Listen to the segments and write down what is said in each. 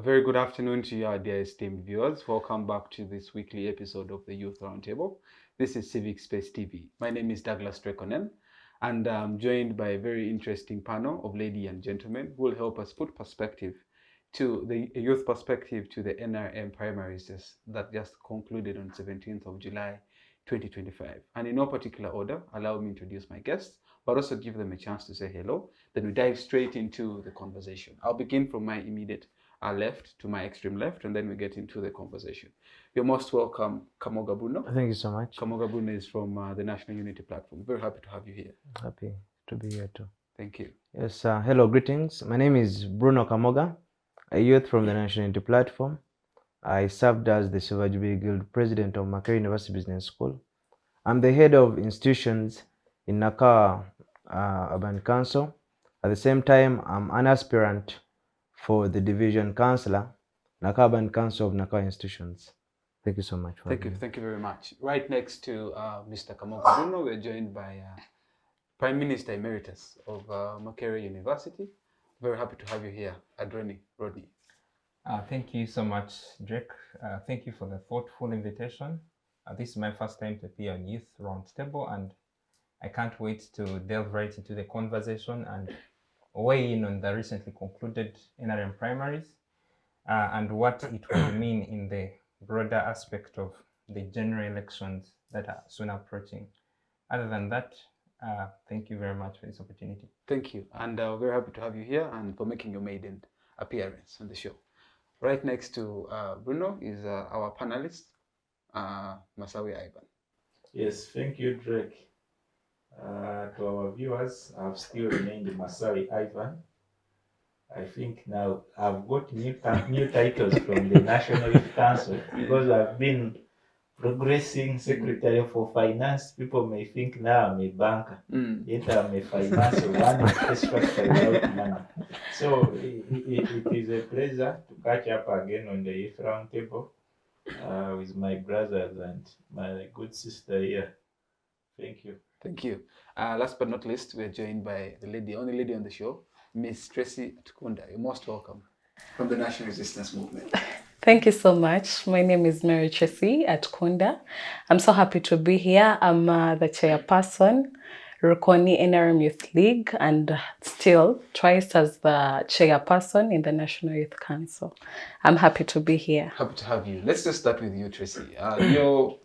Very good afternoon to you, our dear esteemed viewers. Welcome back to this weekly episode of the Youth Roundtable. This is Civic Space TV. My name is Douglas Onen, and I'm joined by a very interesting panel of ladies and gentlemen who will help us put perspective to the youth perspective to the NRM primaries that just concluded on 17th of July 2025. And in no particular order, allow me to introduce my guests, but also give them a chance to say hello. Then we dive straight into the conversation. I'll begin from my immediate left to my extreme left, and then we get into the conversation. You're most welcome, Kamoga Bruno. Thank you so much. Kamoga Bruno is from the National Unity Platform. Very happy to have you here. Happy to be here too. Thank you. Yes, hello, greetings. My name is Bruno Kamoga, a youth from the National Unity Platform. I served as the Silver Jubilee Guild President of Makerere University Business School. I'm the head of institutions in Nakawa Urban Council. At the same time, I'm an aspirant for the Division Councilor, Nakawa Urban Council of Nakawa Institutions. Thank you so much. Thank you very much. Right next to Mr. Kamoga Bruno, we're joined by Prime Minister Emeritus of Makerere University. Very happy to have you here, Adroni, Rodney. Thank you so much, Drake. Thank you for the thoughtful invitation. This is my first time to appear on Youth Roundtable, and I can't wait to delve right into the conversation and weigh in on the recently concluded NRM primaries and what it will mean in the broader aspect of the general elections that are soon approaching. Other than that, thank you very much for this opportunity. Thank you, and we're very happy to have you here and for making your maiden appearance on the show. Right next to Bruno is our panelist, Masawi Ivan. Yes, thank you, Drake. To our viewers, I've still remained Masawi Ivan. I think now I've got new titles from the National Youth Council because I've been progressing secretary for finance. People may think now I'm a banker, yet I'm a financier, running a structure without money. So it is a pleasure to catch up again on the Youth Roundtable with my brothers and my good sister here. Thank you. Thank you. Last but not least, we're joined by the only lady on the show, Miss Tracy Atukunda. You're most welcome from the National Resistance Movement. Thank you so much. My name is Tracy Atukunda. I'm so happy to be here. I'm the chairperson, Rukoni NRM Youth League, and still twice as the chairperson in the National Youth Council. I'm happy to be here. Happy to have you. Let's just start with you, Tracy.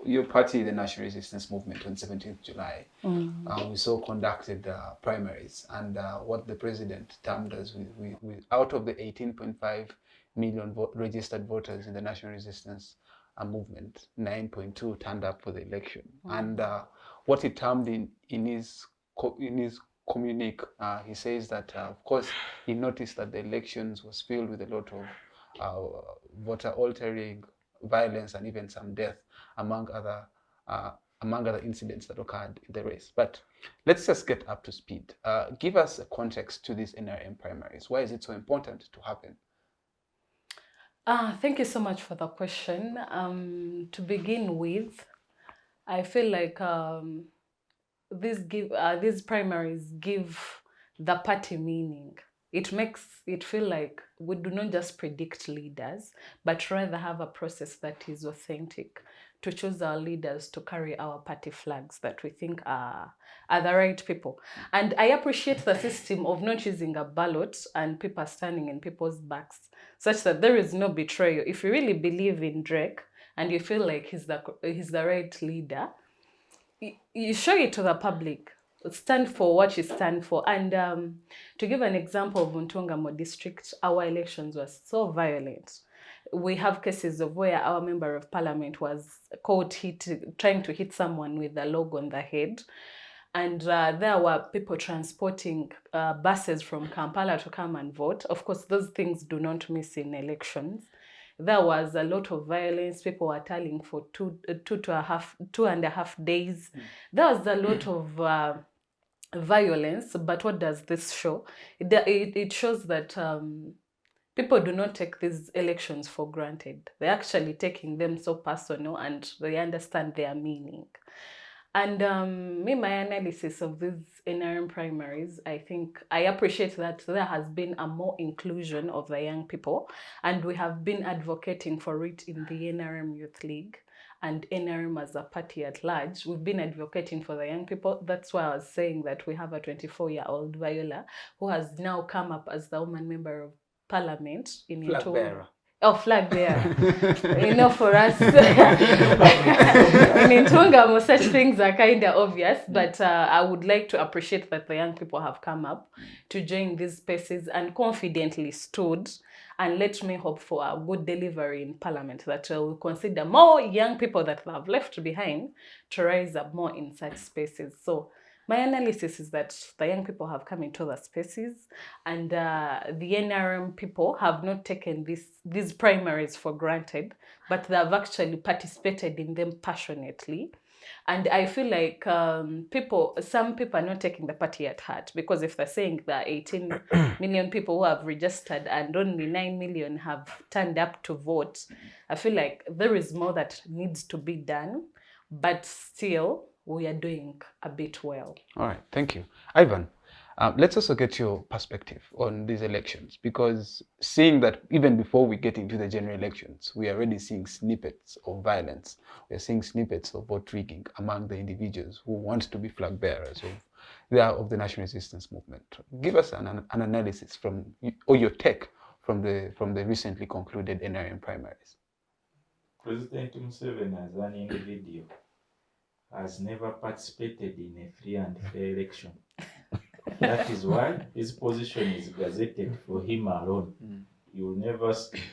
Your party, the National Resistance Movement, on 17th July, we saw conducted primaries, and what the president termed as with out of the 18.5 million registered voters in the National Resistance Movement, 9.2 turned up for the election. And what he termed in his communique, he says that, of course, he noticed that the elections was filled with a lot of voter-altering violence and even some death among other incidents that occurred in the race. But let's just get up to speed. Give us a context to these NRM primaries. Why is it so important to happen? Thank you so much for the question. To begin with, I feel like these primaries give the party meaning. It makes it feel like we do not just predict leaders, but rather have a process that is authentic to choose our leaders to carry our party flags that we think are the right people. And I appreciate the system of not using a ballot and people standing in people's backs, such that there is no betrayal. If you really believe in Drake and you feel like he's the right leader, you show it to the public. Stand for what you stand for. And to give an example of Ntungamo district, our elections were so violent. We have cases of where our member of parliament was caught trying to hit someone with a log on the head. And there were people transporting buses from Kampala to come and vote. Of course, those things do not miss in elections. There was a lot of violence. People were tallying for 2.5 days. There was a lot of violence, but what does this show? It shows that people do not take these elections for granted. They're actually taking them so personal and they understand their meaning. And me, my analysis of these NRM primaries, I think I appreciate that there has been a more inclusion of the young people, and we have been advocating for it in the NRM Youth League and NRM as a party at large. We've been advocating for the young people. That's why I was saying that we have a 24-year-old Viola who has now come up as the woman member of parliament in Flag bearer. Oh, flag bearer. For us, in Tungamo, such things are kind of obvious, but I would like to appreciate that the young people have come up to join these spaces and confidently stood. And let me hope for a good delivery in Parliament that will consider more young people that have left behind to rise up more in such spaces. So my analysis is that the young people have come into the spaces, and the NRM people have not taken these primaries for granted, but they have actually participated in them passionately. And I feel like some people are not taking the party at heart, because if they're saying there are 18 million people who have registered and only 9 million have turned up to vote, I feel like there is more that needs to be done, but still we are doing a bit well. All right, thank you. Ivan, let's also get your perspective on these elections, because seeing that even before we get into the general elections, we are already seeing snippets of violence. We're seeing snippets of vote rigging among the individuals who want to be flag bearers of the national resistance movement. Give us an analysis or your take from the recently concluded NRM primaries. President Museveni, as an individual, has never participated in a free and fair election. That is why his position is gazetted for him alone. You never,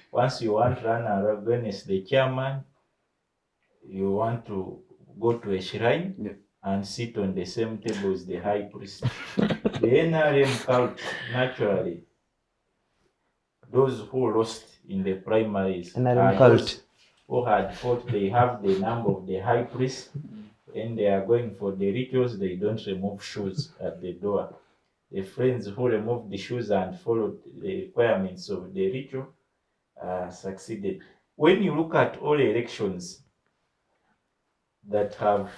once you want to run against the chairman, you want to go to a shrine and sit on the same table as the high priest. The NRM cult, naturally, those who lost in the primaries NRM are cult. those who had thought they have the number of the high priest, and they are going for the rituals. They don't remove shoes at the door. The friends who removed the shoes and followed the requirements of the ritual succeeded. When you look at all elections that have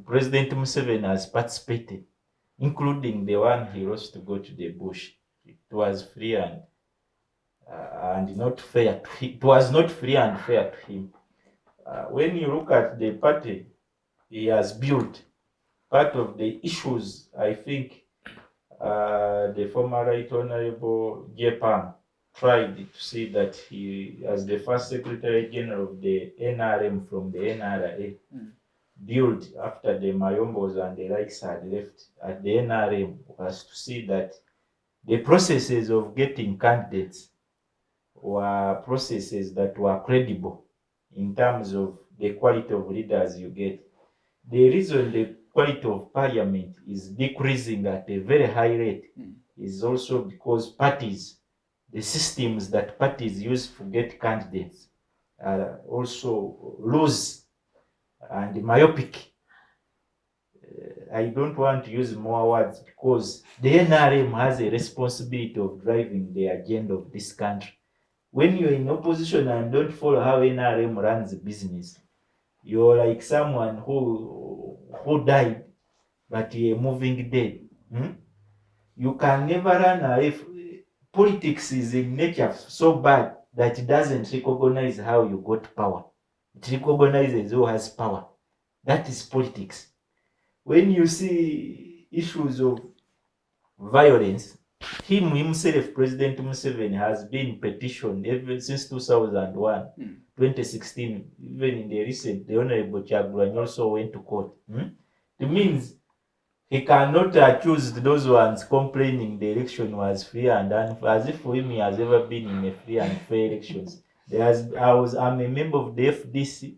President Museveni has participated, including the one he lost to go to the bush, it was free and not fair to him. It was not free and fair to him. When you look at the party he has built, part of the issues, I think, the former Right Honorable Jepang tried to see that he, as the first Secretary General of the NRM from the NRA, built after the Mayombos and the likes had left at the NRM, was to see that the processes of getting candidates were processes that were credible in terms of the quality of leaders you get. The reason the quality of parliament is decreasing at a very high rate is also because parties, the systems that parties use to get candidates, are also loose and myopic. I don't want to use more words because the NRM has a responsibility of driving the agenda of this country. When you're in opposition and don't follow how NRM runs the business, you're like someone who died, but you're moving dead. You can never run away. Politics is in nature so bad that it doesn't recognize how you got power. It recognizes who has power. That is politics. When you see issues of violence, himself, President Museveni, has been petitioned ever since 2001, 2016, even in the recent, the Honorable Chagulanyi also went to court. It means he cannot accuse those ones complaining the election was free and unfair, as if for him he has ever been in a free and fair elections. I'm a member of the FDC.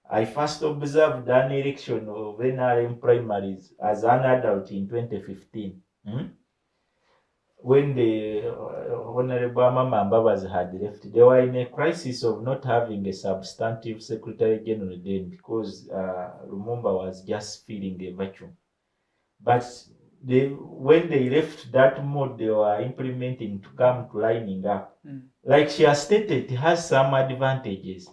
I first observed an election of NRM primaries as an adult in 2015. When the Honorable Mama Mbabas had left, they were in a crisis of not having a substantive Secretary General then, because Lumumba was just filling a vacuum. But when they left that mode they were implementing to come to lining up, like she has stated, it has some advantages.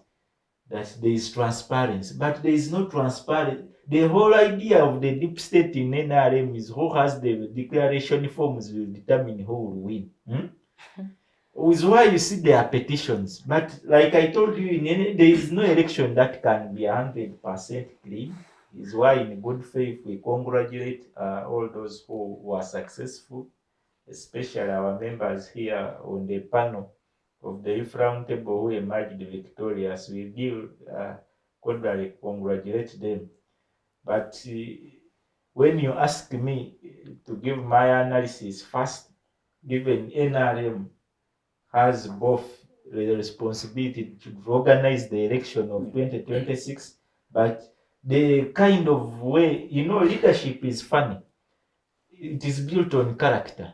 That there is transparency, but there is no transparency. the whole idea of the deep state in NRM is who has the declaration forms will determine who will win. Is why you see there are petitions. But like I told you, there is no election that can be 100% clean. Is why in good faith we congratulate all those who were successful, especially our members here on the panel of the youth roundtable who emerged victorious. We do cordially congratulate them. But when you ask me to give my analysis first, given NRM has both the responsibility to organize the election of 2026, but the kind of way, leadership is funny. It is built on character.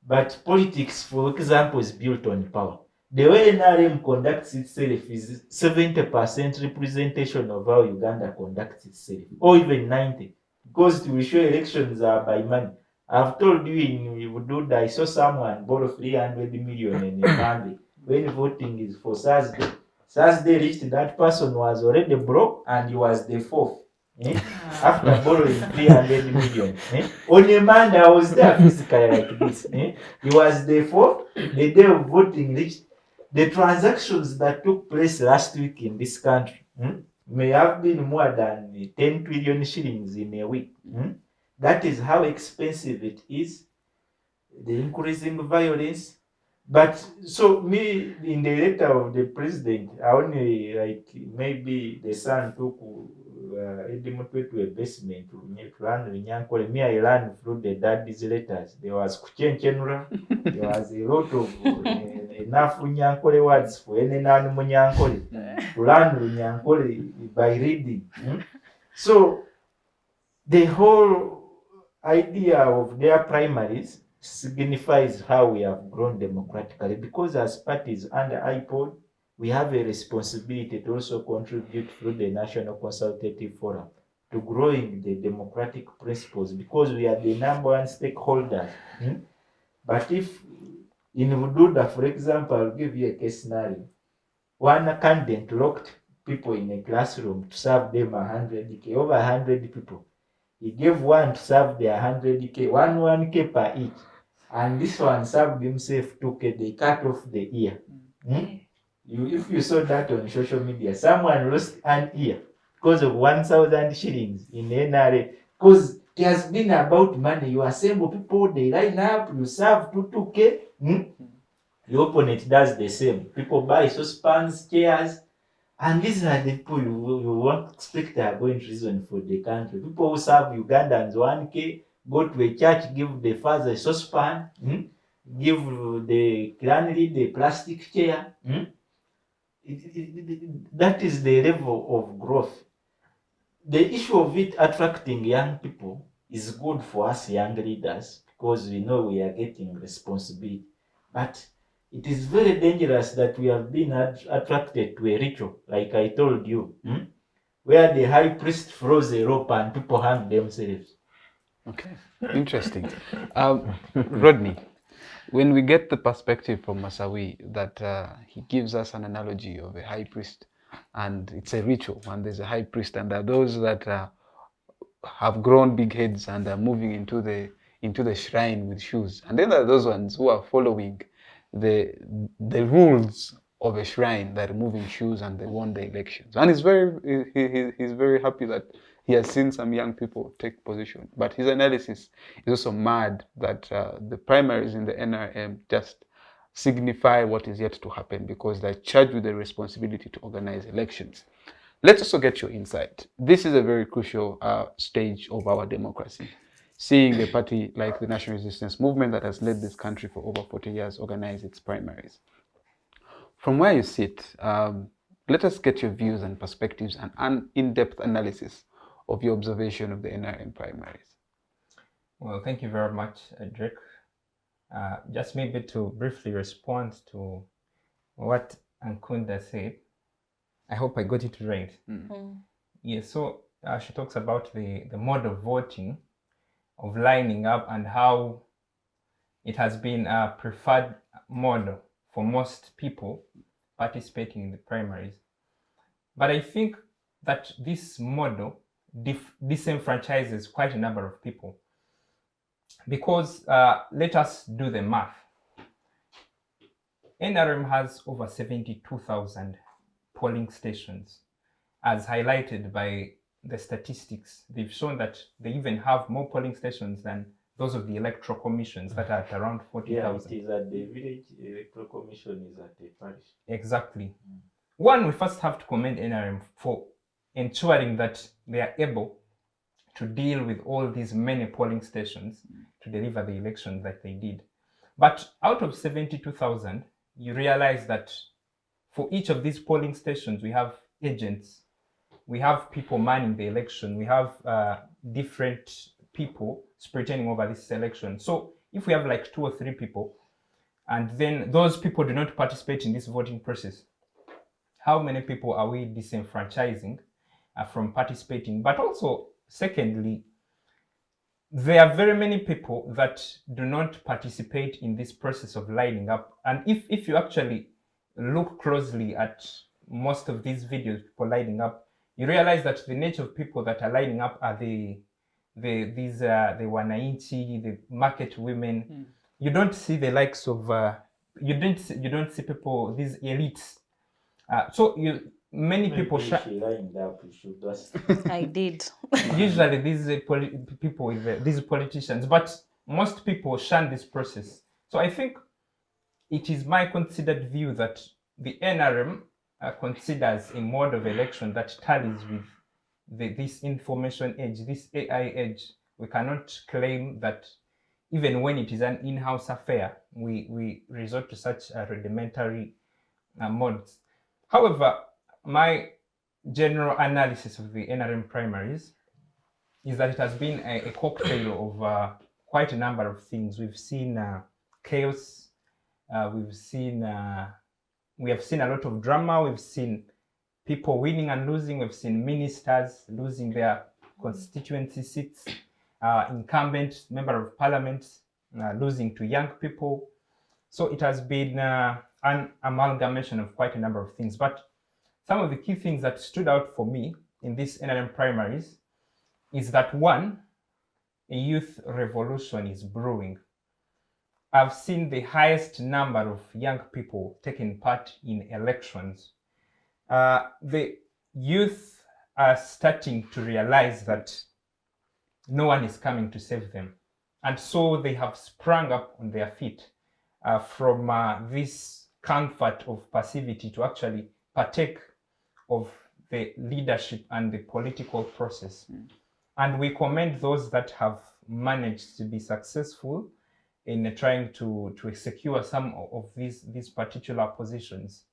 But politics, for example, is built on power. The way NRM conducts itself is 70% representation of how Uganda conducts itself, or even 90%, because to show elections are by money. I've told you in Ududa, I saw someone borrow 300 million in a Monday when voting is for Thursday. Thursday reached, that person was already broke and he was the fourth. After borrowing 300 million. On a Monday, I was there physically like this. He was the fourth. The day of voting reached. The transactions that took place last week in this country may have been more than 10 trillion shillings in a week. That is how expensive it is. The increasing violence. But so me, in the letter of the president, I only like maybe the son took Edimutwe to a basement to run Runyankole. Me, I ran through the daddy's letters. There was Kuchenchenura. There was a lot of enough Runyankole words for any non Munyankole to learn Runyankole by reading. So the whole idea of their primaries signifies how we have grown democratically, because as parties under IPOD, we have a responsibility to also contribute through the National Consultative Forum to growing the democratic principles, because we are the number one stakeholder. But if in Ududa, for example, I'll give you a case scenario. One candidate locked people in a classroom to serve them 100K, over 100 people. He gave one to serve their 100K, 1K per each. And this one served himself 2K, they cut off the ear. If you saw that on social media, someone lost an ear because of 1,000 shillings in NRA. Because it has been about money. You assemble people, they line up, you serve 2K. The opponent does the same. People buy saucepans, chairs. And these are the people you won't expect are going to reason for the country. People who serve Ugandans 1K, go to a church, give the father a saucepan, give the clan leader a plastic chair. That is the level of growth. The issue of it attracting young people is good for us young leaders, because we know we are getting responsibility. But it is very dangerous that we have been attracted to a ritual, like I told you, where the high priest throws a rope and people hang themselves. Okay, interesting. Rodney, when we get the perspective from Masawi that he gives us an analogy of a high priest, and it's a ritual, and there's a high priest, and there are those that have grown big heads and are moving into the shrine with shoes, and then there are those ones who are following the rules of a shrine, that are moving shoes, and they won the elections. And he's very happy that he has seen some young people take position. But his analysis is also mad that the primaries in the NRM just signify what is yet to happen, because they're charged with the responsibility to organize elections. Let's also get your insight. This is a very crucial stage of our democracy. Seeing a party like the National Resistance Movement that has led this country for over 40 years organize its primaries. From where you sit, let us get your views and perspectives and an in-depth analysis of your observation of the NRM primaries. Well, thank you very much, Drake. Just maybe to briefly respond to what Atukunda said. I hope I got it right. Yes, so she talks about the mode of voting, of lining up, and how it has been a preferred model for most people participating in the primaries. But I think that this model disenfranchises quite a number of people. Because let us do the math. NRM has over 72,000 polling stations, as highlighted by the statistics. They've shown that they even have more polling stations than those of the electoral commissions that are at around 40,000. Yeah, it is at the village, electoral commission is at the parish. Exactly. One, we first have to commend NRM for ensuring that they are able to deal with all these many polling stations to deliver the elections that they did. But out of 72,000, you realize that for each of these polling stations, we have agents, we have people manning the election, we have different people pretending over this election. So if we have like 2 or 3 people, and then those people do not participate in this voting process, how many people are we disenfranchising from participating? But also, secondly, there are very many people that do not participate in this process of lining up. And if you actually look closely at most of these videos, people lining up, you realize that the nature of people that are lining up are the wananchi, the market women. You don't see the likes of you don't see people, these elites. So many people She lined up, you should just I did. usually these people with these politicians, but most people shun this process. So I think it is my considered view that the NRM considers a mode of election that tallies with this information age, this AI age. We cannot claim that even when it is an in-house affair, we resort to such rudimentary modes. However, my general analysis of the NRM primaries is that it has been a cocktail of quite a number of things. We've seen chaos, we have seen a lot of drama, we've seen people winning and losing, we've seen ministers losing their constituency seats, incumbent member of parliament losing to young people. So it has been an amalgamation of quite a number of things. But some of the key things that stood out for me in these NRM primaries is that, one, a youth revolution is brewing. I've seen the highest number of young people taking part in elections. The youth are starting to realize that no one is coming to save them. And so they have sprung up on their feet from this comfort of passivity to actually partake of the leadership and the political process. And we commend those that have managed to be successful in trying to secure some of these particular positions.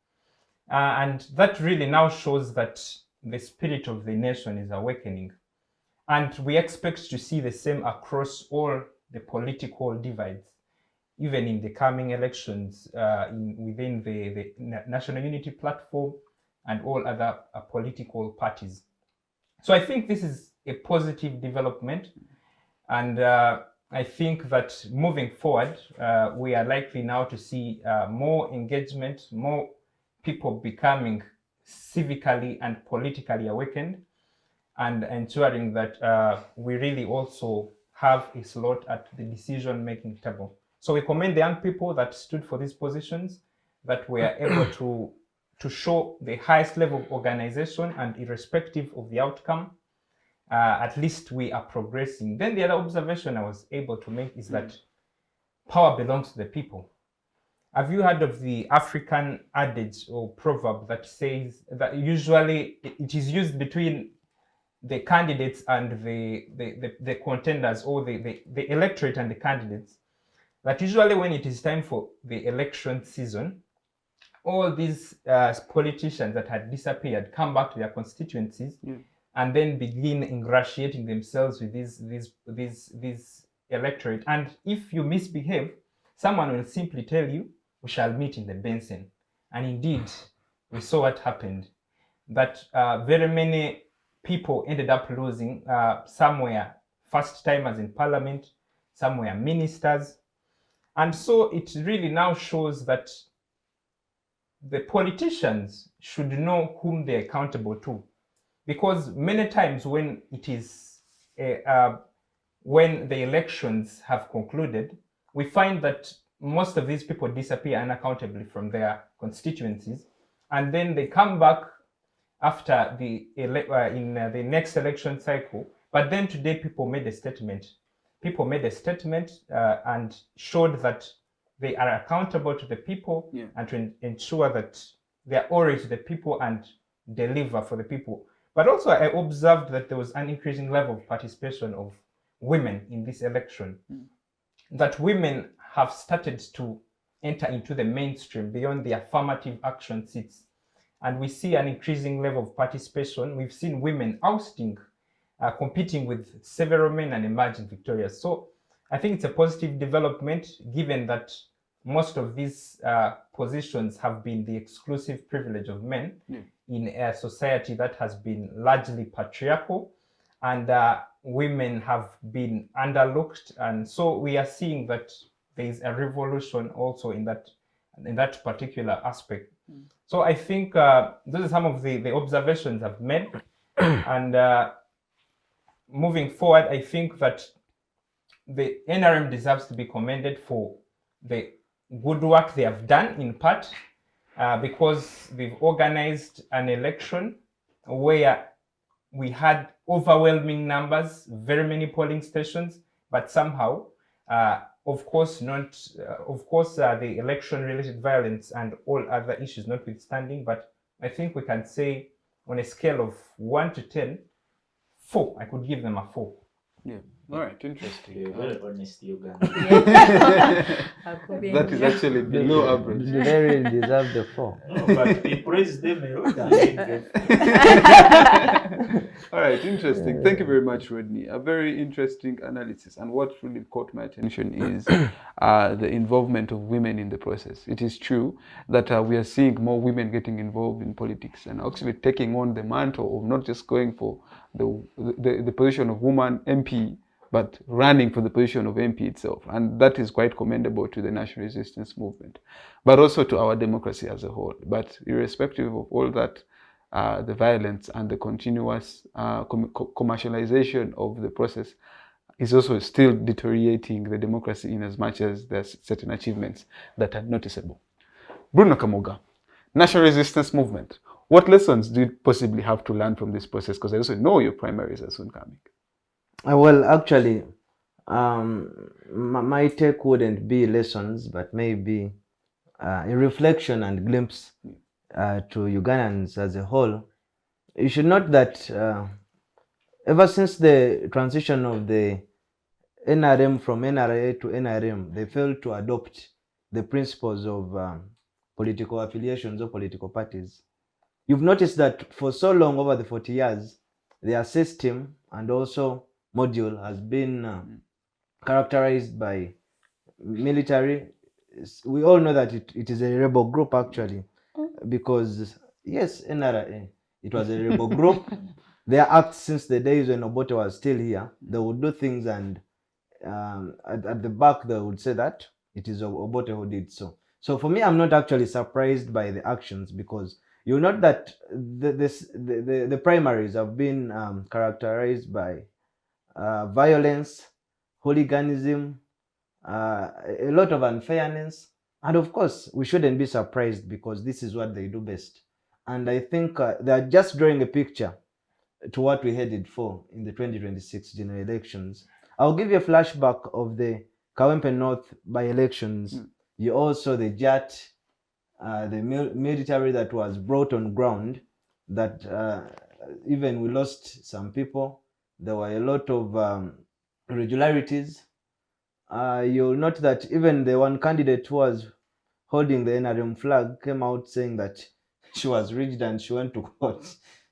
And that really now shows that the spirit of the nation is awakening. And we expect to see the same across all the political divides, even in the coming elections within the National Unity Platform and all other political parties. So I think this is a positive development, and I think that moving forward, we are likely now to see more engagement, more people becoming civically and politically awakened, and ensuring that we really also have a slot at the decision-making table. So we commend the young people that stood for these positions, that were able to show the highest level of organization, and irrespective of the outcome, at least we are progressing. Then the other observation I was able to make is that power belongs to the people. Have you heard of the African adage or proverb that says that usually it is used between the candidates and the contenders, or the electorate and the candidates, that usually when it is time for the election season, all these politicians that had disappeared come back to their constituencies and then begin ingratiating themselves with this electorate. And if you misbehave, someone will simply tell you, we shall meet in the Benson. And indeed, we saw what happened, that very many people ended up losing. Some were first timers in parliament, some were ministers. And so it really now shows that the politicians should know whom they're accountable to. because many times when it is when the elections have concluded, we find that most of these people disappear unaccountably from their constituencies, and then they come back after the the next election cycle. But then today, people made a statement. People made a statement and showed that they are accountable to the people, and to ensure that they are always the people and deliver for the people. But also, I observed that there was an increasing level of participation of women in this election. That women have started to enter into the mainstream beyond the affirmative action seats. And we see an increasing level of participation. We've seen women ousting, competing with several men and emerging victorious. So I think it's a positive development, given that most of these positions have been the exclusive privilege of men in a society that has been largely patriarchal, and women have been underlooked. And so we are seeing that there is a revolution also in that particular aspect. So I think those are some of the observations I've made. And moving forward, I think that the NRM deserves to be commended for the good work they have done, in part because they've organized an election where we had overwhelming numbers, very many polling stations, but somehow, of course, the election-related violence and all other issues notwithstanding, but I think we can say on a scale of 1 to 10, 4. I could give them a 4. Yeah. All right, interesting. You're very honest, Uganda. That is actually below average. They really deserve the 4. No, but we praise them a lot. All right, interesting. Thank you very much, Rodney. A very interesting analysis. And what really caught my attention is the involvement of women in the process. It is true that we are seeing more women getting involved in politics and actually taking on the mantle of not just going for the position of woman MP, but running for the position of MP itself. And that is quite commendable to the national resistance movement, but also to our democracy as a whole. But irrespective of all that, the violence and the continuous commercialization of the process is also still deteriorating the democracy, in as much as there's certain achievements that are noticeable. Bruno Kamoga, national resistance movement. What lessons do you possibly have to learn from this process? Because I also know your primaries are soon coming. Well, actually, my take wouldn't be lessons, but maybe a reflection and glimpse to Ugandans as a whole. You should note that ever since the transition of the NRM from NRA to NRM, they failed to adopt the principles of political affiliations or political parties. You've noticed that for so long, over the 40 years, their system and also module has been characterized by military. We all know that it is a rebel group, actually, because yes, NRA, it was a rebel group. Their acts since the days when Obote was still here, they would do things, and at the back they would say that it is Obote who did so. So for me, I'm not actually surprised by the actions, because you note that the primaries have been characterized by violence, hooliganism, a lot of unfairness. And of course, we shouldn't be surprised, because this is what they do best. And I think they are just drawing a picture to what we headed for in the 2026 general elections. I'll give you a flashback of the Kawempe North by-elections. You also the JAT, the military that was brought on ground, that even we lost some people. There were a lot of irregularities. You'll note that even the one candidate who was holding the NRM flag came out saying that she was rigged and she went to court.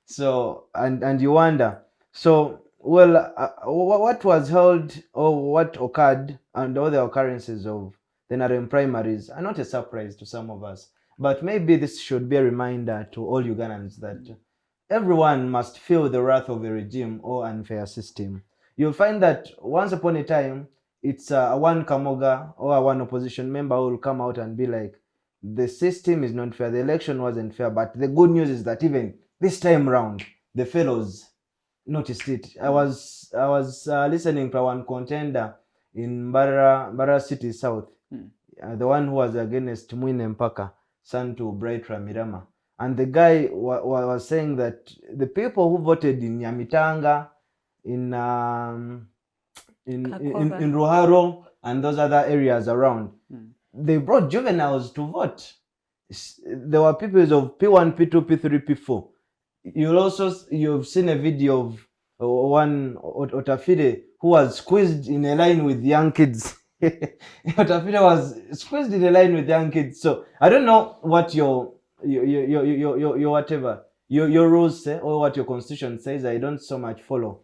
So, and you wonder, so, well, what was held or what occurred and all the occurrences of the NRM primaries are not a surprise to some of us. But maybe this should be a reminder to all Ugandans that everyone must feel the wrath of a regime or unfair system. You'll find that once upon a time, it's one Kamoga or one opposition member who will come out and be like, the system is not fair, the election wasn't fair, but the good news is that even this time round, the fellows noticed it. I was listening to one contender in Bara City South, the one who was against Mwine Mpaka, son to Bright Ramirama. And the guy was saying that the people who voted in Nyamitanga, in Ruharo and those other areas around, they brought juveniles to vote. There were people of P1, P2, P3, P4. You've seen a video of one Otafide who was squeezed in a line with young kids. Otafide was squeezed in a line with young kids. So I don't know what your whatever your rules say or what your constitution says. I don't so much follow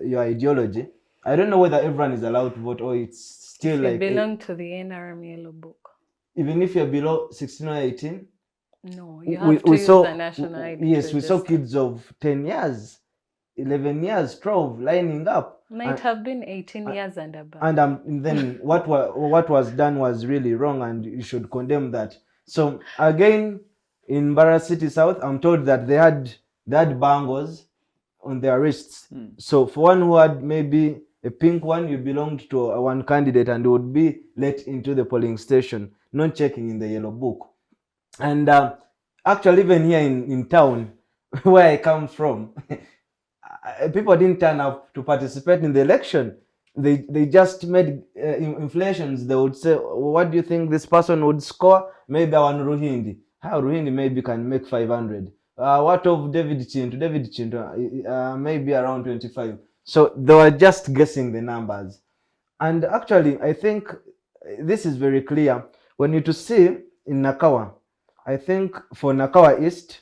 your ideology. I don't know whether everyone is allowed to vote or it's still If like you belong to the NRM yellow book. Even if you're below 16 or 18. No, you have to use the national ID. Yes, we saw kids of 10 years, 11 years, 12 lining up. Might have been 18 years and above. And then what was done was really wrong, and you should condemn that. So again, in Bara City South, I'm told that they had bangles on their wrists. So for one who had maybe a pink one, you belonged to one candidate and would be let into the polling station, not checking in the yellow book. And actually, even here in town, where I come from, people didn't turn up to participate in the election. They just made inflations. They would say, what do you think this person would score? Maybe on Ruhindi. How Ruhindi maybe can make 500. What of David Chintu? David Chintu, maybe around 25. So they were just guessing the numbers. And actually, I think this is very clear. When you to see in Nakawa, I think for Nakawa East,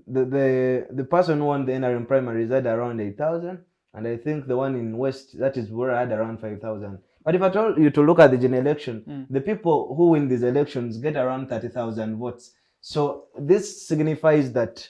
the person who won the NRM primaries had around 8,000. And I think the one in West, that is where I had around 5,000. But if I told you to look at the general election, the people who win these elections get around 30,000 votes. So this signifies that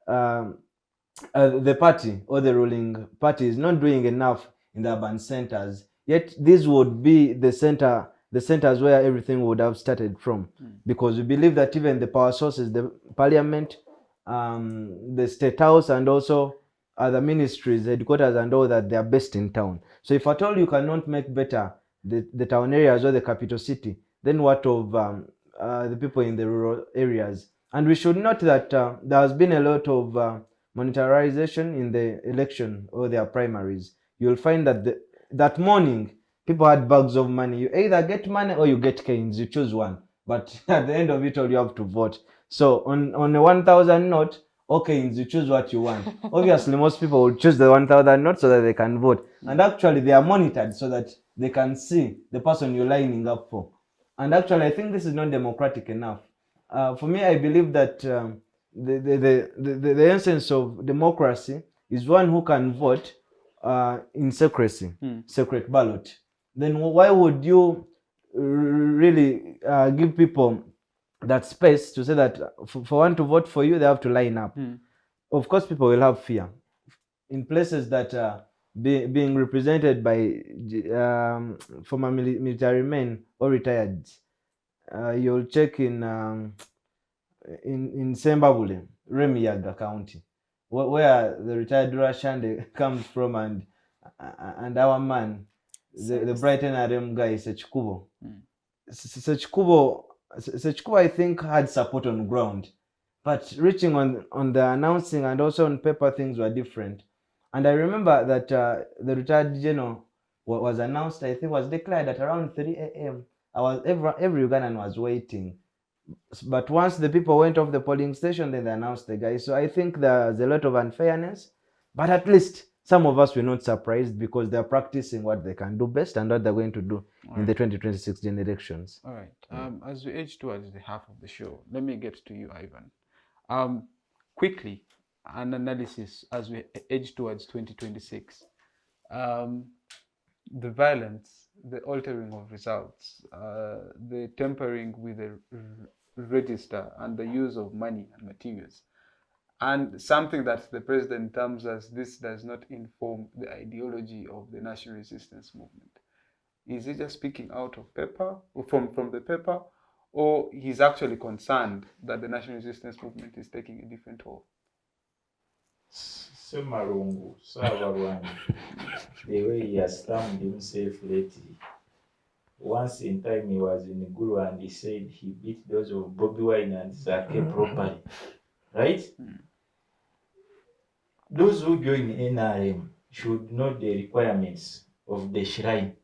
the party or the ruling party is not doing enough in the urban centers. Yet this would be the centers where everything would have started from, because we believe that even the power sources, the parliament, the state house, and also other ministries, headquarters, and all that, they are based in town. So if at all you cannot make better the town areas or the capital city, then what of the people in the rural areas? And we should note that there has been a lot of monetarization in the election or their primaries. You'll find that that morning, people had bags of money. You either get money or you get canes. You choose one. But at the end of it all, you have to vote. So on a 1,000 note, or canes, you choose what you want. Obviously, most people will choose the 1,000 note so that they can vote. And actually, they are monitored so that they can see the person you're lining up for. And actually, I think this is not democratic enough. For me, I believe that the essence of democracy is one who can vote in secrecy, secret ballot. Then why would you really give people that space to say that for one to vote for you, they have to line up? Of course, people will have fear. In places that are being represented by former military men or retired, you'll check in Sembabule, Remiyaga County, where the retired Rashande comes from, and our man, the bright NRM guy, Sechikubo. Sechikubo, I think, had support on ground, but reaching on the announcing and also on paper, things were different. And I remember that the retired general was announced, I think was declared at around 3 a.m. Every Ugandan was waiting. But once the people went off the polling station, then they announced the guy. So I think there's a lot of unfairness, but at least some of us were not surprised because they're practicing what they can do best and what they're going to do in the 2026 general elections. All right. As we edge towards the half of the show, let me get to you, Ivan. Quickly, an analysis as we edge towards 2026. The violence, the altering of results, the tampering with the register, and the use of money and materials. And something that the president terms as this does not inform the ideology of the national resistance movement. Is he just speaking out of paper, or from the paper, or he's actually concerned that the national resistance movement is taking a different role? Semalungu, Savarwangi, the way he has termed himself lately. Once in time he was in Gulu and he said he beat those of Bobby Wine and Zake properly. Right? Those who join NRM should know the requirements of the shrine.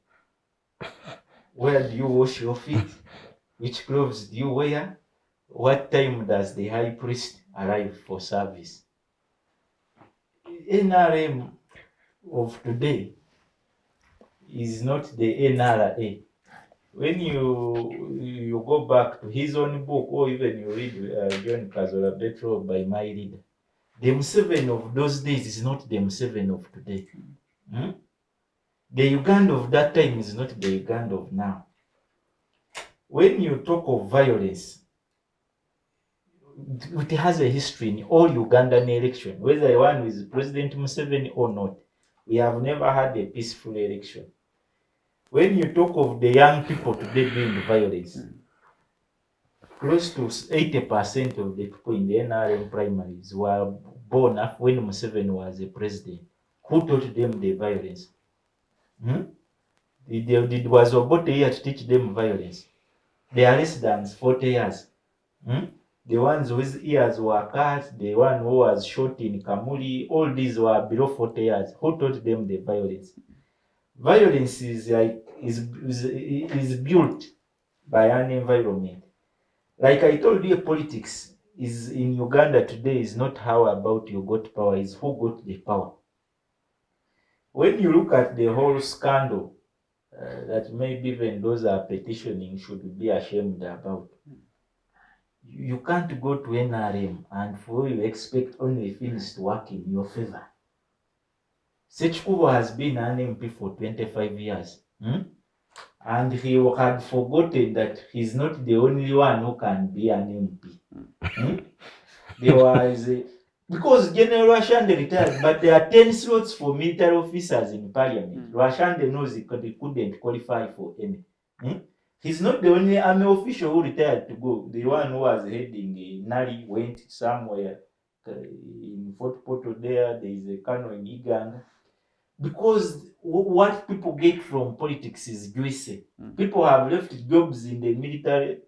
Where do you wash your feet? Which clothes do you wear? What time does the high priest arrive for service? NRM of today is not the NRA. When you go back to his own book, or even you read John Kazola Betro by my leader, the M7 of those days is not the M7 of today. The Uganda of that time is not the Uganda of now. When you talk of violence, it has a history in all Ugandan elections, whether one is President Museveni or not. We have never had a peaceful election. When you talk of the young people today doing violence, close to 80% of the people in the NRM primaries were born up when Museveni was a president. Who taught them the violence? Did was Obote here to teach them violence? They are less than 40 years. The ones whose ears were cut, the one who was shot in Kamuli, all these were below 40 years. Who taught them the violence? Violence is built by an environment. Like I told you, politics is in Uganda today is not how about you got power, is who got the power. When you look at the whole scandal that maybe even those are petitioning should be ashamed about, you can't go to NRM and for you expect only things to work in your favor. Sechikubo has been an MP for 25 years. And he had forgotten that he's not the only one who can be an MP. There was because General Rwashande retired, but there are 10 slots for military officers in parliament. Rwashande knows he couldn't qualify for any. He's not the only army official who retired to go. The one who was heading Nari went somewhere in Fort Portal there is a colonel in Iganga. Because what people get from politics is juicy. People have left jobs in the military,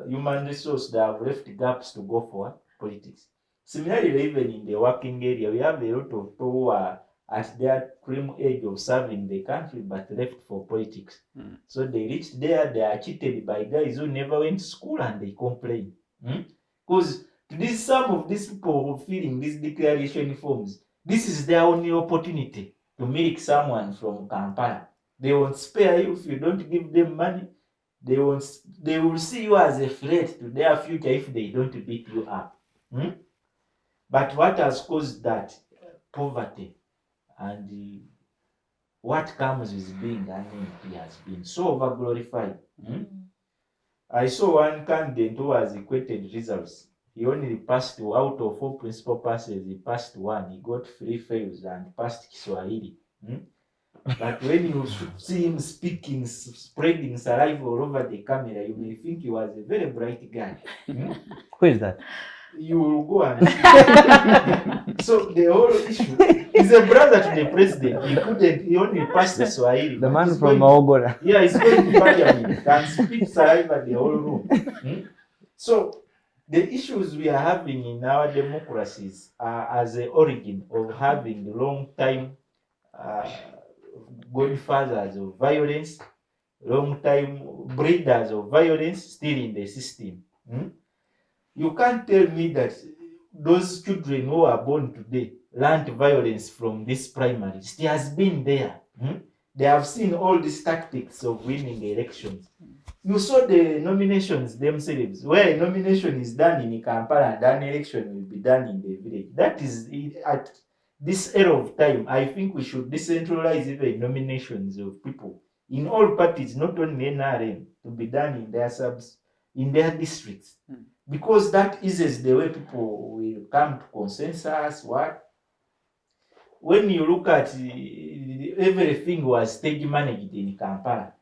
human resource, they have left gaps to go for politics. Similarly, even in the working area, we have a lot of people who are at their prime age of serving the country but left for politics. So they reached there, they are cheated by guys who never went to school and they complain. Because some of these people who are filling these declaration forms, this is their only opportunity to milk someone from Kampala. They won't spare you if you don't give them money. They will see you as a threat to their future if they don't beat you up. But what has caused that? Poverty. And what comes with being an MP has been so overglorified. I saw one candidate who has equated results. He only passed out of 4 principal passes, he passed 1. He got 3 fails and passed Kiswahili. But when you see him speaking, spreading saliva all over the camera, you may think he was a very bright guy. Who is that? You will go and see. So the whole issue is a brother to the president. He only passed Swahili. The man from Maogora. Yeah, he's going to parliament and speak saliva the whole room. So the issues we are having in our democracies are as an origin of having long time godfathers of violence, long time breeders of violence still in the system. You can't tell me that those children who are born today learned violence from this primaries. It has been there. They have seen all these tactics of winning elections. You saw the nominations themselves, where a nomination is done in Kampala and an election will be done in the village. That is, at this era of time, I think we should decentralize even nominations of people in all parties, not only NRM, to be done in their subs, in their districts. Because that eases the way people will come to consensus. When you look at everything was stage managed in Kampala,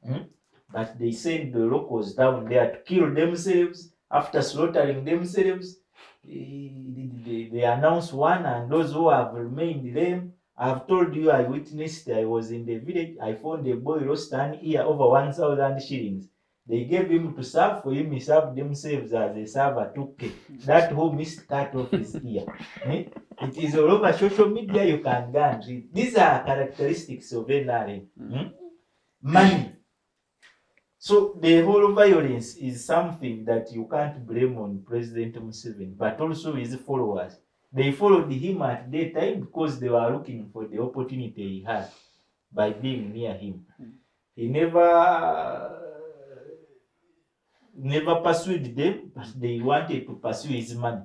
but they send the locals down there to kill themselves. After slaughtering themselves, the they announce one, and those who have remained lame. I've told you, I witnessed, I was in the village, I found a boy lost an ear over 1,000 shillings. They gave him to serve for him, he served themselves as a server 2K. That who missed cut off his ear. It is all over social media, you can go and read. These are characteristics of NRM. Money. So the whole violence is something that you can't blame on President Museveni, but also his followers. They followed him at that time because they were looking for the opportunity he had by being near him. He never pursued them, but they wanted to pursue his money.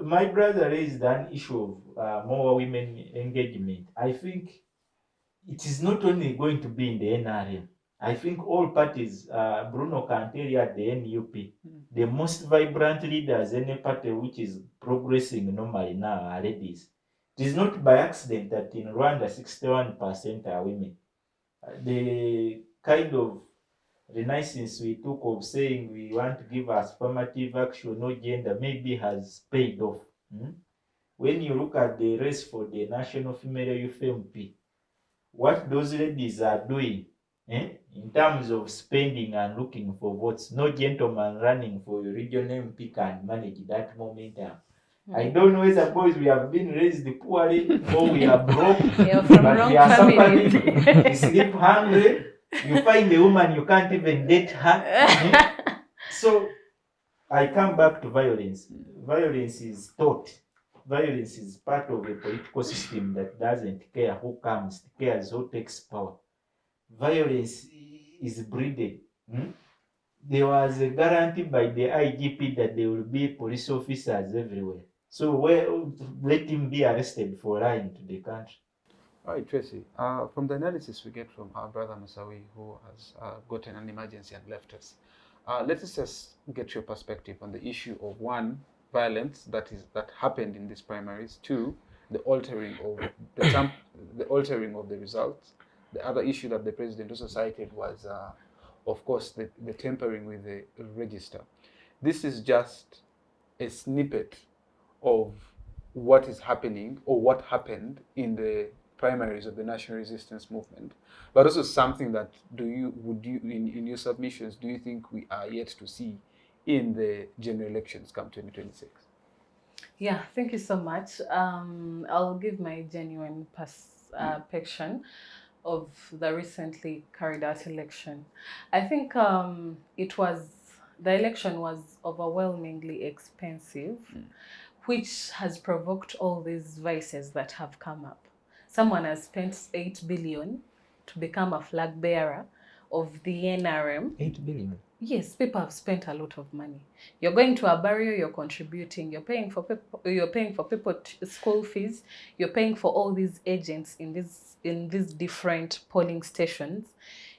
My brother raised an issue of more women engagement. I think it is not only going to be in the NRM. I think all parties, Bruno can tell you at the NUP, the most vibrant leaders, any party which is progressing normally now are ladies. It is not by accident that in Rwanda 61% are women. The kind of renaissance we took of saying we want to give us affirmative action, no gender, maybe has paid off. When you look at the race for the National Female Youth MP, what those ladies are doing in terms of spending and looking for votes, no gentleman running for a regional MP can manage that momentum. I don't know whether boys we have been raised poorly or we are broke, from but wrong we are families. suffering. We sleep hungry. You find a woman, you can't even date her. So I come back to violence. Violence is taught. Violence is part of a political system that doesn't care who comes, it cares who takes power. Violence is breeded. There was a guarantee by the IGP that there will be police officers everywhere. So let him be arrested for lying to the country. All right, Tracy. From the analysis we get from our brother Masawi, who has gotten an emergency and left us, let us just get your perspective on the issue of one, violence that happened in these primaries. Two, the altering of the results. The other issue that the president also cited was, of course, the tampering with the register. This is just a snippet of what is happening or what happened in the primaries of the national resistance movement, but also something that in your submissions, do you think we are yet to see in the general elections come 2026? Yeah, thank you so much. I'll give my genuine perception of the recently carried out election. I think the election was overwhelmingly expensive, which has provoked all these vices that have come up. Someone has spent 8 billion to become a flag bearer of the NRM. 8 billion? Yes, people have spent a lot of money. You're going to a burial, you're contributing, you're paying for people school fees, you're paying for all these agents in these different polling stations,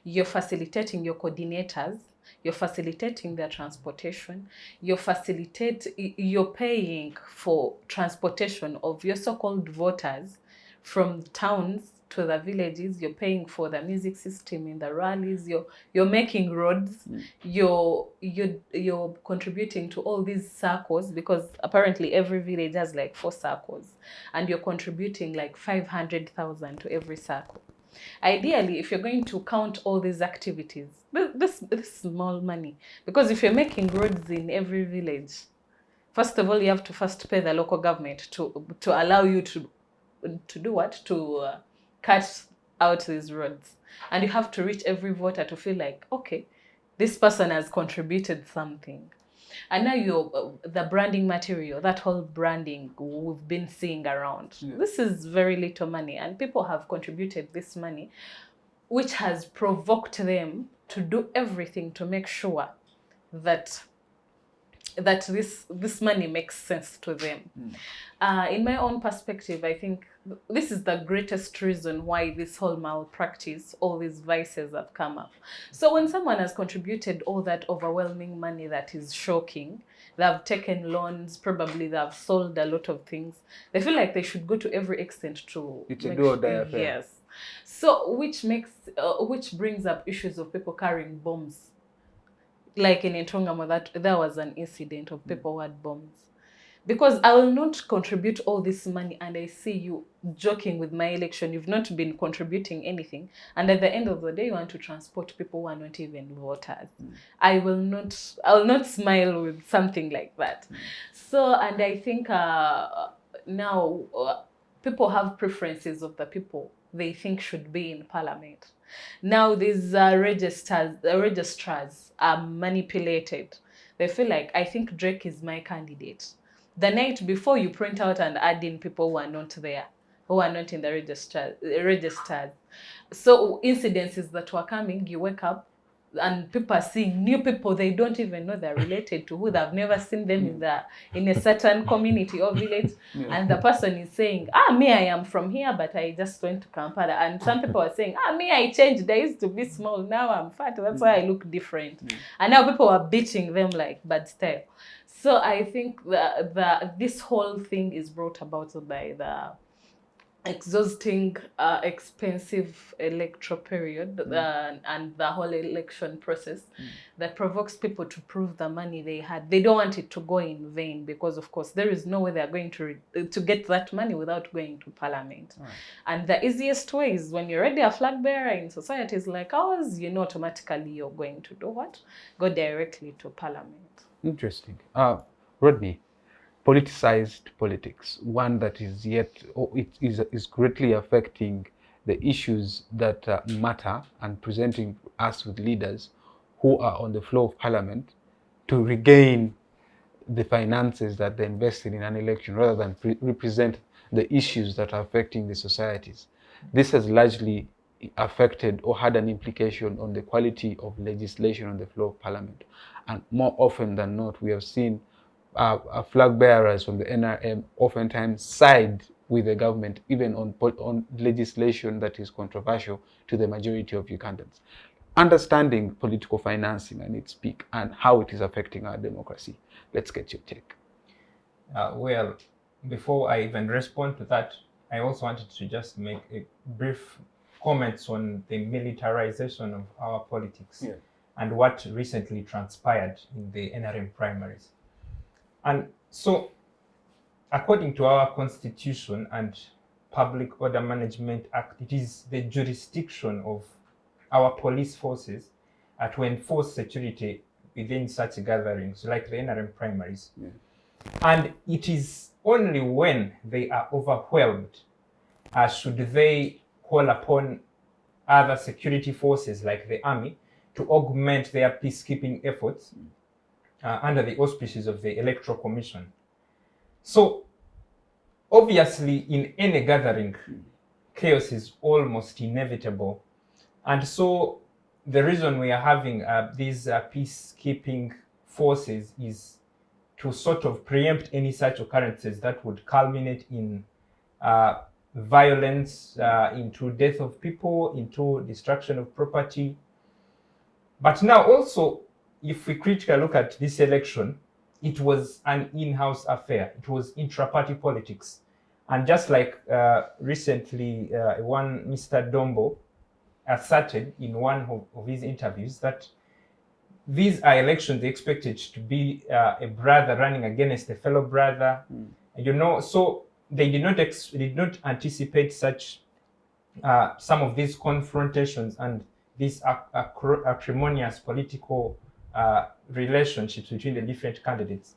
you're facilitating your coordinators, you're facilitating their transportation, you're paying for transportation of your so-called voters from towns to the villages, you're paying for the music system in the rallies, you're making roads, you're contributing to all these circles, because apparently every village has like 4 circles, and you're contributing like 500,000 to every circle. Ideally, if you're going to count all these activities, this small money, because if you're making roads in every village, first of all, you have to first pay the local government to allow you to do what? To cut out these roads. And you have to reach every voter to feel like, okay, this person has contributed something. And now the branding material, that whole branding we've been seeing around. Yeah. This is very little money, and people have contributed this money, which has provoked them to do everything to make sure that this money makes sense to them. In my own perspective, I think this is the greatest reason why this whole malpractice, all these vices have come up. So when someone has contributed all that overwhelming money that is shocking, they have taken loans, probably they have sold a lot of things, they feel like they should go to every extent to... It's a do or die affair. Yes. So which brings up issues of people carrying bombs. Like in Ntungamo, that there was an incident of people who had bombs. Because I will not contribute all this money and I see you joking with my election. You've not been contributing anything. And at the end of the day, you want to transport people who are not even voters. I will not smile with something like that. So, and I think now people have preferences of the people they think should be in parliament. Now these registrars are manipulated. They feel like, I think Drake is my candidate. The night before, you print out and add in people who are not there, who are not in the registers. So incidences that were coming, you wake up and people are seeing new people they don't even know they're related to, who they've never seen them in a certain community or village. And the person is saying, me, I am from here, but I just went to Kampala. And some people are saying, me, I changed. I used to be small, now I'm fat, that's why I look different. And now people are beating them like bad style. So I think this whole thing is brought about by the exhausting, expensive electoral period and the whole election process that provokes people to prove the money they had. They don't want it to go in vain because, of course, there is no way they're going to get that money without going to parliament. Right. And the easiest way is when you're already a flag bearer in societies like ours, you know automatically you're going to do what? Go directly to parliament. Interesting. Rodney, politicized politics, one that is it is greatly affecting the issues that matter and presenting us with leaders who are on the floor of parliament to regain the finances that they invested in an election rather than represent the issues that are affecting the societies. This has largely affected or had an implication on the quality of legislation on the floor of parliament. And more often than not, we have seen flag bearers from the NRM oftentimes side with the government, even on legislation that is controversial to the majority of Ugandans. Understanding political financing and its peak and how it is affecting our democracy. Let's get your take. Well, before I even respond to that, I also wanted to just make a brief comments on the militarization of our politics and what recently transpired in the NRM primaries. And so, according to our Constitution and Public Order Management Act, it is the jurisdiction of our police forces to enforce security within such gatherings, like the NRM primaries. And it is only when they are overwhelmed should they call upon other security forces like the army to augment their peacekeeping efforts under the auspices of the Electoral Commission. So, obviously, in any gathering, chaos is almost inevitable. And so, the reason we are having these peacekeeping forces is to sort of preempt any such occurrences that would culminate in violence, into death of people, into destruction of property. But now also, if we critically look at this election, it was an in-house affair. It was intra-party politics. And just like recently, one Mr. Dombo asserted in one of his interviews that these are elections expected to be a brother running against a fellow brother. So they did not anticipate such some of these confrontations and these acrimonious political relationships between the different candidates.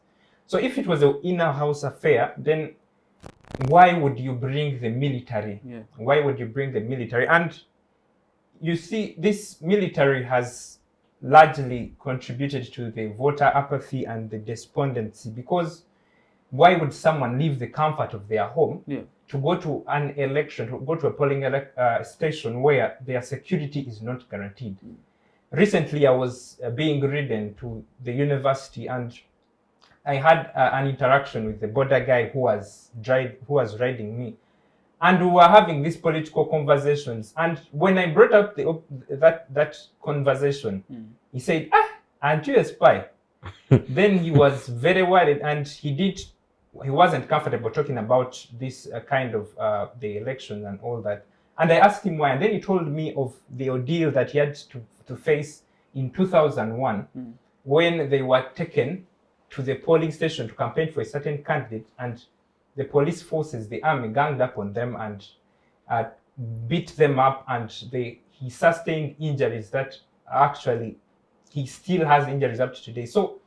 So if it was an inner house affair, then why would you bring the military? Why would you bring the military? And you see, this military has largely contributed to the voter apathy and the despondency, because why would someone leave the comfort of their home to go to an election, to go to a polling station where their security is not guaranteed? Recently, I was being ridden to the university, and I had an interaction with the border guy who was riding me, and we were having these political conversations. And when I brought up that conversation, he said, "Aren't you a spy?" Then he was very worried, and he wasn't comfortable talking about this kind of the election and all that. And I asked him why, and then he told me of the ordeal that he had to face in 2001 when they were taken to the polling station to campaign for a certain candidate, and the police forces, the army, ganged up on them and beat them up, and he sustained injuries that actually he still has injuries up to today. So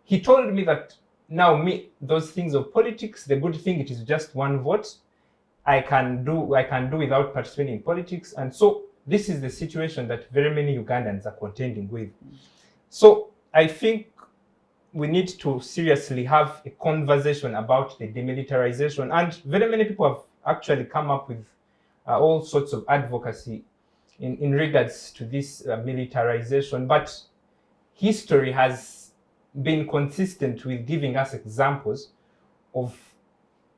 he told me that now those things of politics, the good thing, it is just one vote. I can do without participating in politics. And so this is the situation that very many Ugandans are contending with. So I think we need to seriously have a conversation about the demilitarization. And very many people have actually come up with all sorts of advocacy in regards to this militarization. But history has been consistent with giving us examples of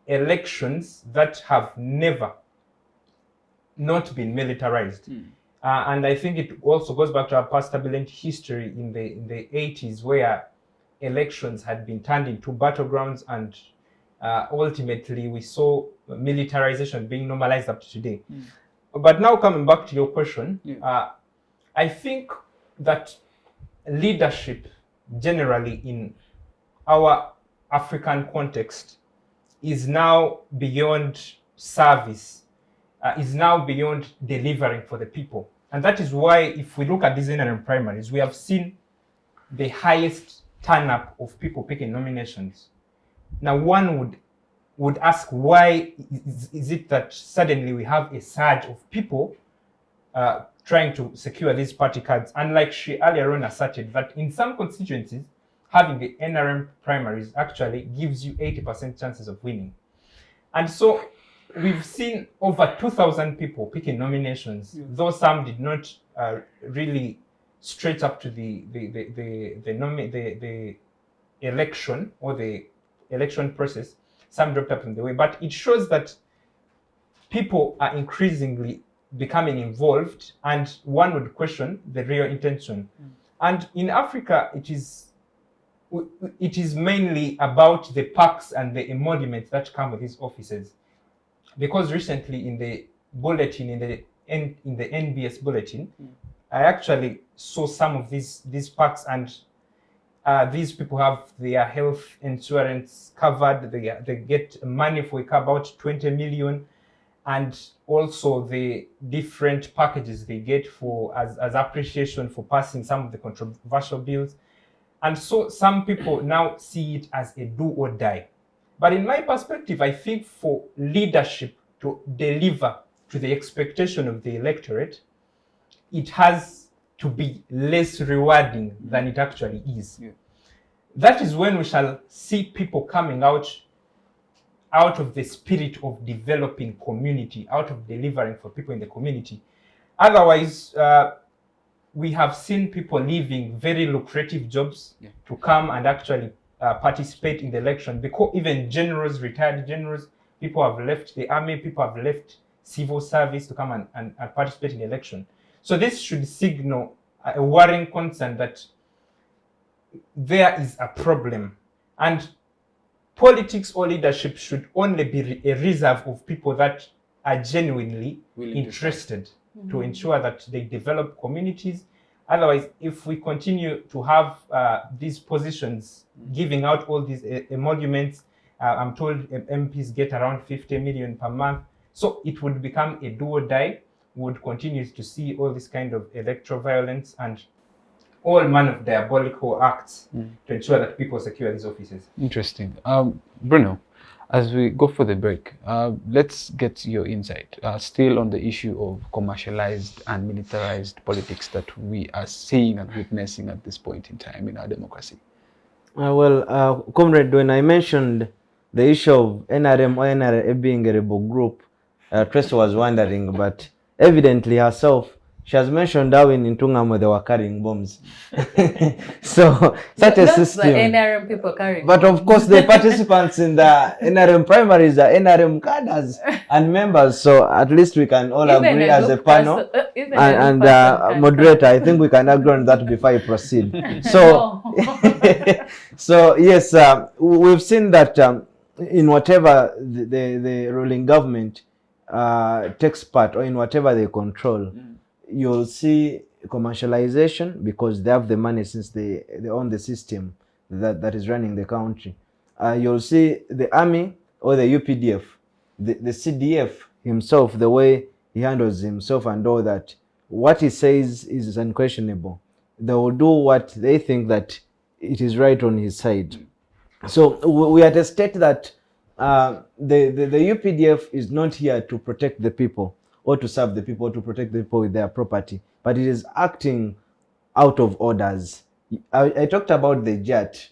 elections that have never not been militarized. And I think it also goes back to our past turbulent history in the 80s, where elections had been turned into battlegrounds, and ultimately we saw militarization being normalized up to today. But now coming back to your question, I think that leadership generally in our African context is now beyond service, is now beyond delivering for the people. And that is why, if we look at these NRM primaries, we have seen the highest turn-up of people picking nominations. Now, one would ask, why is it that suddenly we have a surge of people trying to secure these party cards? And like she earlier on asserted, that in some constituencies, having the NRM primaries actually gives you 80% chances of winning. And so we've seen over 2,000 people picking nominations, though some did not really stretch up to the election or the election process. Some dropped up in the way, but it shows that people are increasingly becoming involved, and one would question the real intention. And in Africa, it is mainly about the perks and the emoluments that come with these offices. Because recently in the bulletin, in the NBS bulletin, I actually saw some of these perks, and these people have their health insurance covered. They get money for about 20 million, and also the different packages they get for as appreciation for passing some of the controversial bills. And so some people now see it as a do or die. But in my perspective, I think for leadership to deliver to the expectation of the electorate, it has to be less rewarding than it actually is. That is when we shall see people coming out of the spirit of developing community, out of delivering for people in the community. Otherwise, we have seen people leaving very lucrative jobs to come and actually participate in the election, because even generals, retired generals, people have left the army, people have left civil service to come and participate in the election. So this should signal a worrying concern that there is a problem, and politics or leadership should only be a reserve of people that are genuinely interested to ensure that they develop communities. Otherwise, if we continue to have these positions giving out all these emoluments, I'm told MPs get around 50 million per month. So it would become a do or die. We would continue to see all this kind of electoral violence and all manner of diabolical acts to ensure that people secure these offices. Interesting. Bruno, as we go for the break, let's get your insight. Still on the issue of commercialized and militarized politics that we are seeing and witnessing at this point in time in our democracy. Comrade, when I mentioned the issue of NRM or NRA being a rebel group, Tracy was wondering, but evidently herself, she has mentioned how in Tungamo they were carrying bombs. So such a system. The NRM people carrying but bombs. of course, the participants in the NRM primaries are NRM cadres and members. So at least we can all agree as a panel and moderator. I think we can agree on that before I proceed. So, so yes, we've seen that in whatever the ruling government takes part, or in whatever they control, you'll see commercialization, because they have the money since they own the system. that is running the country. You'll see the army or the UPDF, the CDF himself, the way he handles himself and all that, what he says is unquestionable. They will do what they think that it is right on his side. So we are at a state that the UPDF is not here to protect the people or to serve the people, or to protect the people with their property, but it is acting out of orders. I talked about the JAT.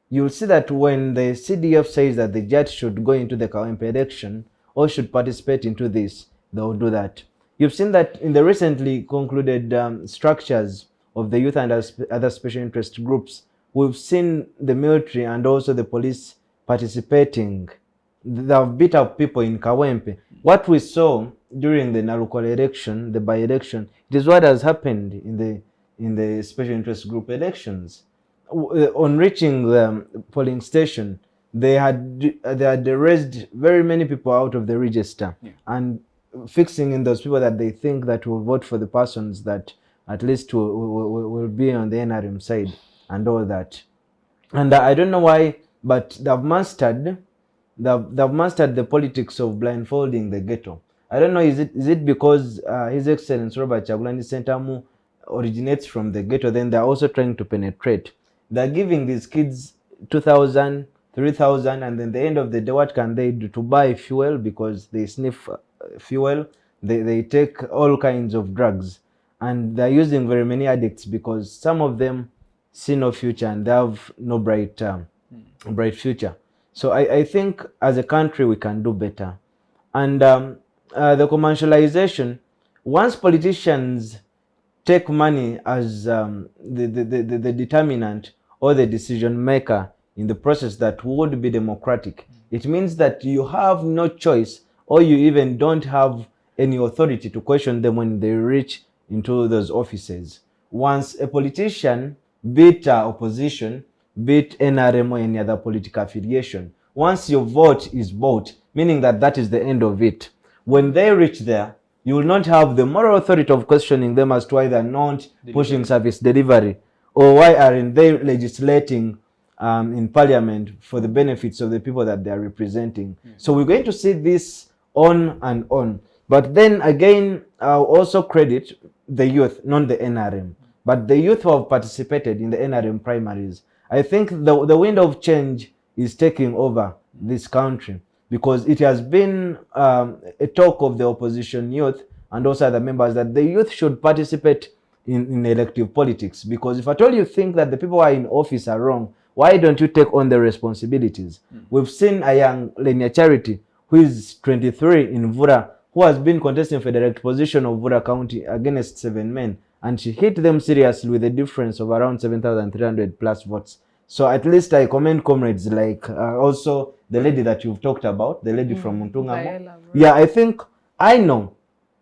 You'll see that when the CDF says that the JAT should go into the Kawempe election or should participate into this, they will do that. You've seen that in the recently concluded structures of the youth and other special interest groups. We've seen the military and also the police participating. They have beat up people in Kawempe. What we saw during the Narukole election, the by-election, it is what has happened in the special interest group elections. On reaching the polling station, they had raised very many people out of the register, and fixing in those people that they think that will vote for the persons that at least will be on the NRM side and all that. And I don't know why, but they've mastered the politics of blindfolding the ghetto. I don't know, is it because His Excellency Robert Kyagulanyi Ssentamu originates from the ghetto, then they're also trying to penetrate. They're giving these kids 2,000, 3,000, and then the end of the day, what can they do? To buy fuel, because they sniff fuel, they take all kinds of drugs, and they're using very many addicts because some of them see no future and they have no bright future. So I think as a country we can do better. And the commercialization, once politicians take money as the determinant or the decision maker in the process that would be democratic, it means that you have no choice, or you even don't have any authority to question them when they reach into those offices. Once a politician, be it opposition, be it NRM or any other political affiliation, once your vote is bought, meaning that that is the end of it, when they reach there, you will not have the moral authority of questioning them as to why they're not pushing service delivery, or why aren't they legislating in parliament for the benefits of the people that they are representing. So we're going to see this on and on. But then again, I'll also credit the youth, not the NRM, but the youth who have participated in the NRM primaries. I think the wind of change is taking over this country, because it has been a talk of the opposition youth and also other members that the youth should participate in elective politics. Because if at all you think that the people who are in office are wrong, why don't you take on the responsibilities? We've seen a young Lenia Charity, who is 23 in Vura, who has been contesting for the direct position of Vura County against 7 men, and she hit them seriously with a difference of around 7,300 plus votes. So at least I commend comrades like also the lady that you've talked about, the lady from Muntungamo. Yeah, I know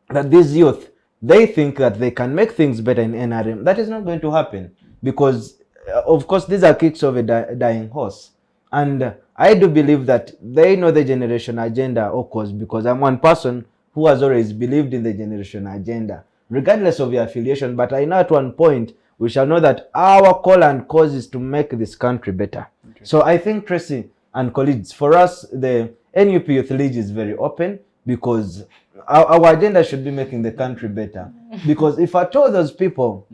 that these youth, they think that they can make things better in NRM. That is not going to happen, because of course these are kicks of a dying horse. And I do believe that they know the generation agenda, of course, because I'm one person who has always believed in the generation agenda, regardless of your affiliation. But I know at one point we shall know that our call and cause is to make this country better. Okay. So I think, Tracy and colleagues, for us, the NUP Youth League is very open, because our agenda should be making the country better. Because if at all those people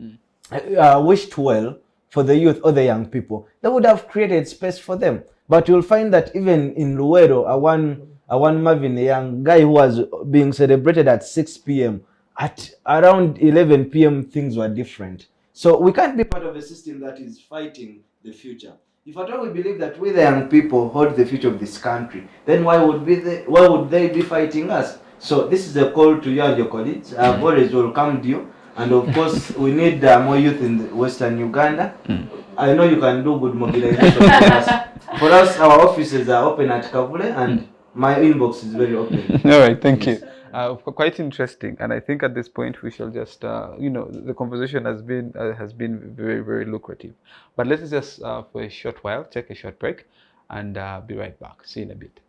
wished well for the youth or the young people, they would have created space for them. But you'll find that even in Luero, a one Marvin, a young guy who was being celebrated at 6 p.m., at around 11 p.m. things were different. So we can't be part of a system that is fighting the future. If at all we believe that we the young people hold the future of this country, then why would they be fighting us? So this is a call to you and your colleagues. I've always welcomed you. And of course, we need more youth in Western Uganda. I know you can do good mobilization for us. For us, our offices are open at Kavule, and my inbox is very open. All right, thank you. Quite interesting, and I think at this point we shall just, the conversation has been very, very lucrative. But let's just for a short while take a short break, and be right back. See you in a bit.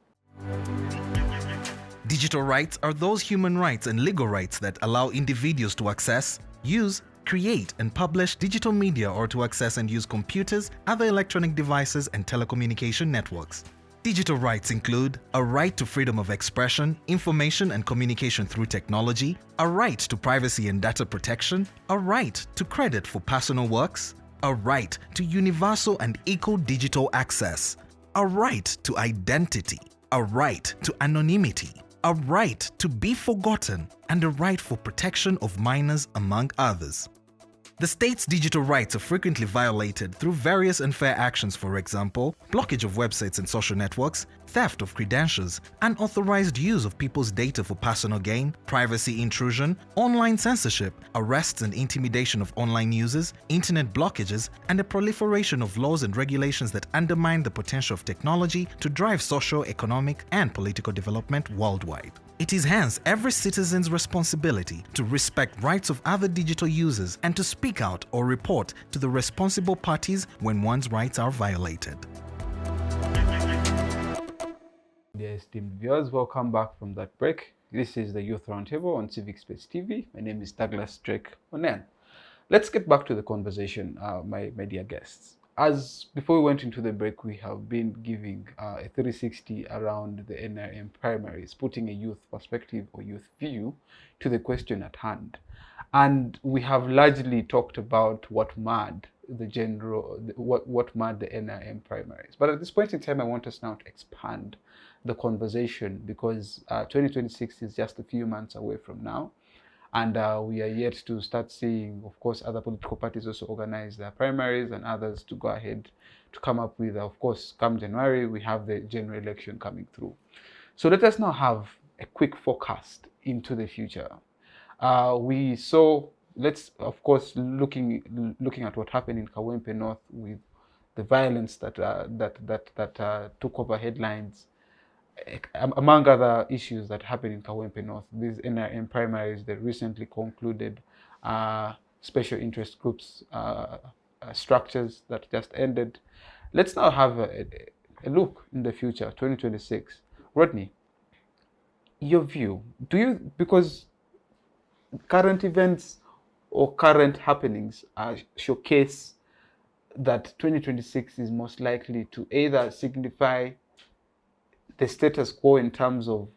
Digital rights are those human rights and legal rights that allow individuals to access, use, create and publish digital media or to access and use computers, other electronic devices, and telecommunication networks. Digital rights include a right to freedom of expression, information and communication through technology, a right to privacy and data protection, a right to credit for personal works, a right to universal and equal digital access, a right to identity, a right to anonymity, a right to be forgotten, and a right for protection of minors, among others. The state's digital rights are frequently violated through various unfair actions, for example, blockage of websites and social networks, theft of credentials, unauthorized use of people's data for personal gain, privacy intrusion, online censorship, arrests and intimidation of online users, internet blockages, and the proliferation of laws and regulations that undermine the potential of technology to drive social, economic, and political development worldwide. It is hence every citizen's responsibility to respect rights of other digital users and to speak out or report to the responsible parties when one's rights are violated. Dear esteemed viewers, welcome back from that break. This is the Youth Roundtable on Civic Space TV. My name is Douglas Drake Onen. Let's get back to the conversation, my dear guests. As before we went into the break, we have been giving a 360 around the NRM primaries, putting a youth perspective or youth view to the question at hand. And we have largely talked about what marred the NRM primaries. But at this point in time, I want us now to expand the conversation because 2026 is just a few months away from now. And we are yet to start seeing, of course, other political parties also organize their primaries and others to go ahead to come up with, of course, come January, we have the general election coming through. So let us now have a quick forecast into the future. We saw, let's, of course, looking at what happened in Kawempe North with the violence that took over headlines, among other issues that happened in Kawempe North. These NRM primaries that recently concluded, special interest groups structures that just ended. Let's now have a look in the future, 2026. Rodney, your view, because current events or current happenings showcase that 2026 is most likely to either signify the status quo in terms of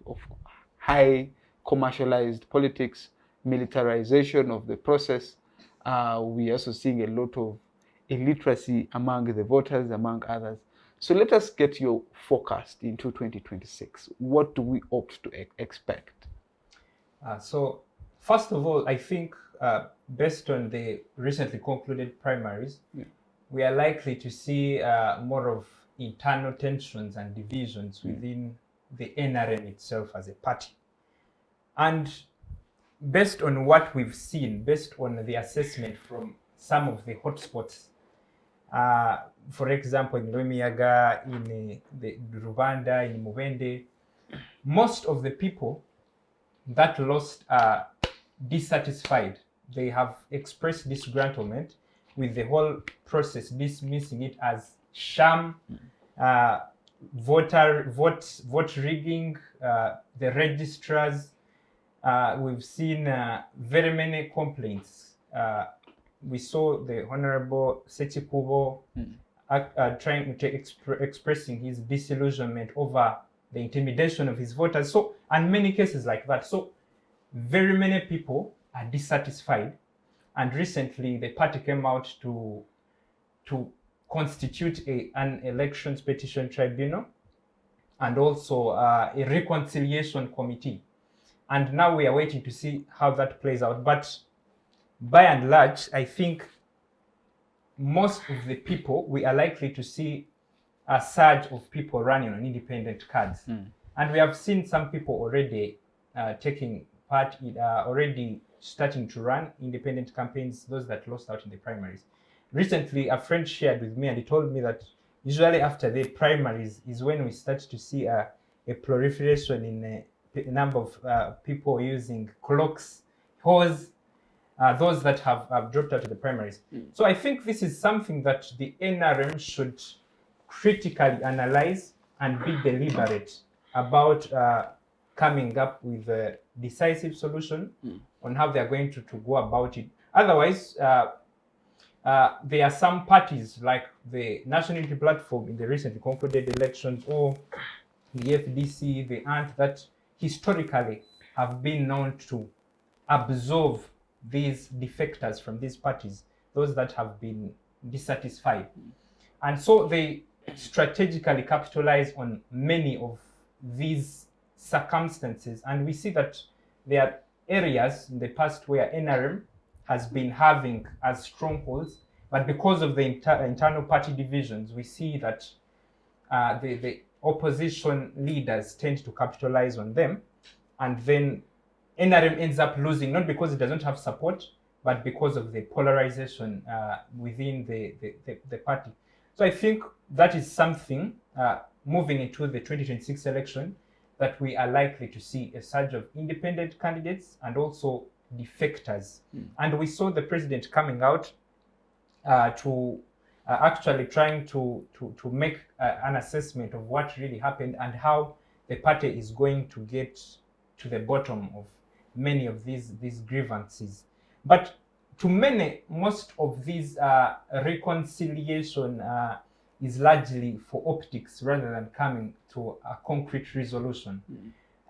high commercialized politics, militarization of the process. We are also seeing a lot of illiteracy among the voters, among others. So let us get your forecast into 2026. What do we opt to expect? So first of all, I think based on the recently concluded primaries, we are likely to see more of internal tensions and divisions within the NRM itself as a party. And based on what we've seen, based on the assessment from some of the hotspots, for example, in Rwemiyaga, in the Rwanda, in Mubende, most of the people that lost are dissatisfied. They have expressed disgruntlement with the whole process, dismissing it as sham, vote rigging, the registrars. We've seen very many complaints. We saw the Honorable Setikubo trying to expressing his disillusionment over the intimidation of his voters. So, and many cases like that. So, very many people are dissatisfied. And recently, the party came out to constitute an elections petition tribunal and also a reconciliation committee. And now we are waiting to see how that plays out. But by and large, I think most of the people, we are likely to see a surge of people running on independent cards. And we have seen some people already taking part in, already starting to run independent campaigns, those that lost out in the primaries. Recently, a friend shared with me and he told me that usually after the primaries is when we start to see a proliferation in a number of people using clocks, hose, those that have dropped out of the primaries. So I think this is something that the NRM should critically analyze and be deliberate about coming up with a decisive solution on how they are going to go about it. Otherwise, there are some parties like the National Unity Platform in the recently concluded elections, or the FDC, the ANT, that historically have been known to absorb these defectors from these parties, those that have been dissatisfied. And so they strategically capitalize on many of these circumstances. And we see that there are areas in the past where NRM has been having as strongholds, but because of the internal party divisions, we see that the opposition leaders tend to capitalize on them, and then NRM ends up losing, not because it doesn't have support, but because of the polarization within the party. So I think that is something moving into the 2026 election, that we are likely to see a surge of independent candidates and also defectors. And we saw the president coming out to actually trying to make an assessment of what really happened and how the party is going to get to the bottom of many of these grievances. But to many, most of these reconciliation is largely for optics rather than coming to a concrete resolution.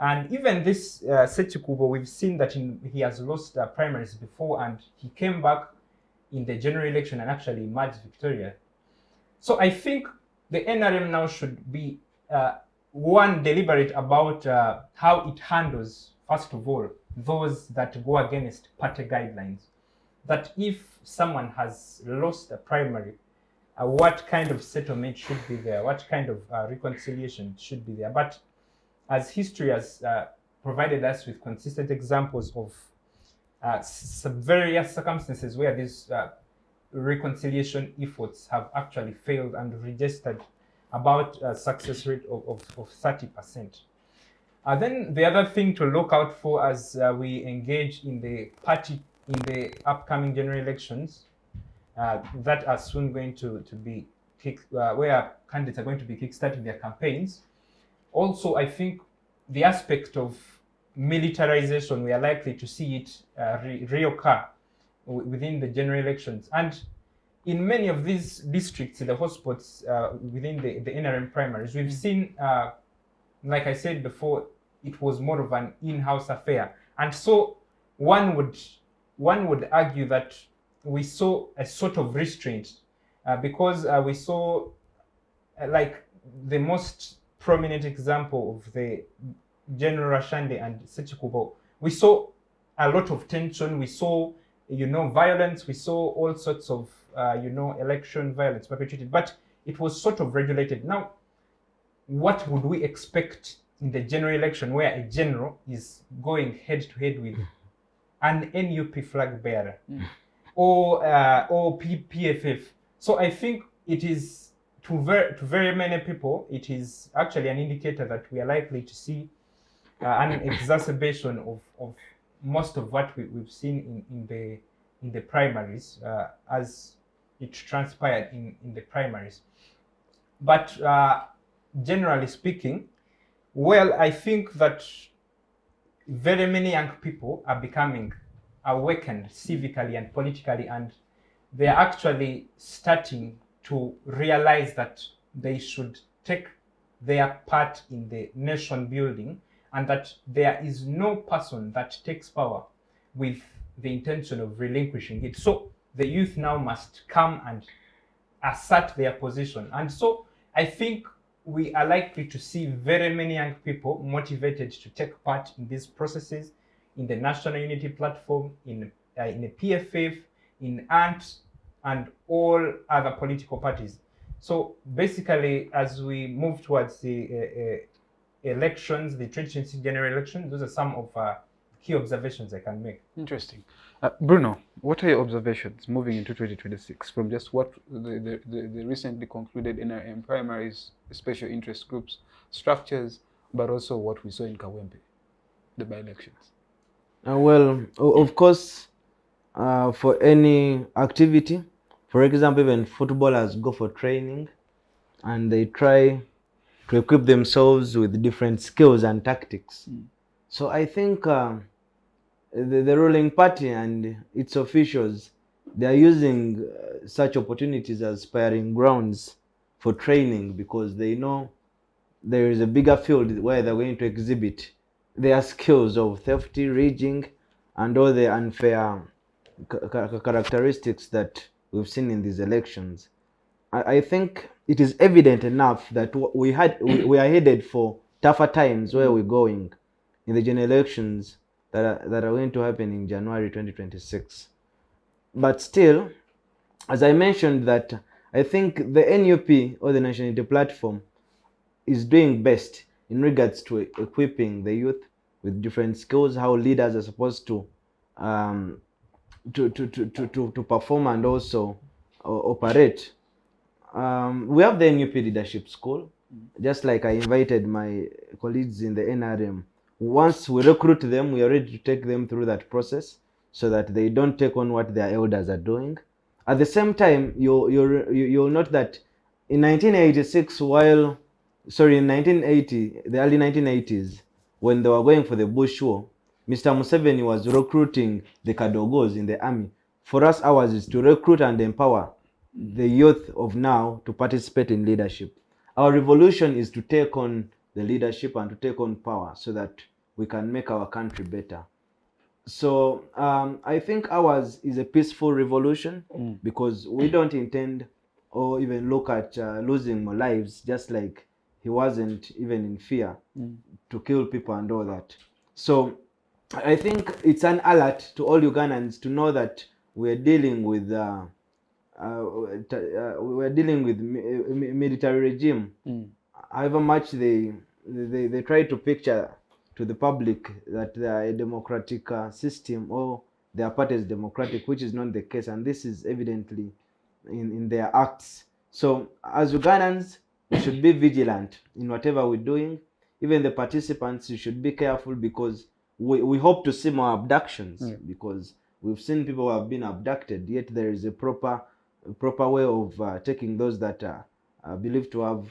And even this Sechikubo, we've seen that he has lost primaries before, and he came back in the general election and actually emerged victorious. So I think the NRM now should be one, deliberate about how it handles, first of all, those that go against party guidelines. That if someone has lost a primary, what kind of settlement should be there, what kind of reconciliation should be there. But as history has provided us with consistent examples of some various circumstances where these reconciliation efforts have actually failed and registered about a success rate of 30%. Then the other thing to look out for as we engage in the party in the upcoming general elections that are soon going to be where candidates are going to be kickstarting their campaigns. Also, I think the aspect of militarization, we are likely to see it reoccur within the general elections. And in many of these districts, the hotspots within the NRM primaries, we've seen, like I said before, it was more of an in-house affair. And so one would argue that we saw a sort of restraint because we saw like the most prominent example of the General Rashande and Sechikubo. We saw a lot of tension. We saw, violence. We saw all sorts of, election violence perpetrated, but it was sort of regulated. Now, what would we expect in the general election where a general is going head to head with an NUP flag bearer or PFF? So I think it is, to very many people, it is actually an indicator that we are likely to see an exacerbation of most of what we've seen in the primaries as it transpired in the primaries. But generally speaking, well, I think that very many young people are becoming awakened civically and politically, and they're actually starting to realize that they should take their part in the nation building, and that there is no person that takes power with the intention of relinquishing it. So the youth now must come and assert their position. And so I think we are likely to see very many young people motivated to take part in these processes, in the National Unity Platform, in the PFF, in ANT, and all other political parties. So basically, as we move towards the elections, the 2026 general elections, those are some of key observations I can make. Interesting. Bruno, what are your observations moving into 2026 from just what the recently concluded NRM primaries, special interest groups, structures, but also what we saw in Kawempe, the by-elections? Well, of course, for any activity, for example, even footballers go for training and they try to equip themselves with different skills and tactics. So I think the ruling party and its officials, they are using such opportunities as sparring grounds for training, because they know there is a bigger field where they're going to exhibit their skills of theft, rigging, and all the unfair characteristics that we've seen in these elections. I think it is evident enough that we are headed for tougher times where we're going in the general elections that are going to happen in January 2026. But still, as I mentioned, that I think the NUP, or the National Unity Platform, is doing best in regards to equipping the youth with different skills, how leaders are supposed to um, to perform and also operate. We have the NUP Leadership School, just like I invited my colleagues in the NRM. Once we recruit them, we are ready to take them through that process so that they don't take on what their elders are doing. At the same time, you'll note that in 1986, in 1980, the early 1980s, when they were going for the Bush War, Mr. Museveni was recruiting the Kadogos in the army. For us, ours is to recruit and empower the youth of now to participate in leadership. Our revolution is to take on the leadership and to take on power so that we can make our country better. So I think ours is a peaceful revolution because we don't intend or even look at losing more lives, just like he wasn't even in fear to kill people and all that. So I think it's an alert to all Ugandans to know that we're dealing with military regime. However much they try to picture to the public that they are a democratic system, or their party is democratic, which is not the case, and this is evidently in their acts. So as Ugandans, we should be vigilant in whatever we're doing. Even the participants, you should be careful, because we hope to see more abductions, because we've seen people who have been abducted, yet there is a proper way of taking those that are believed to have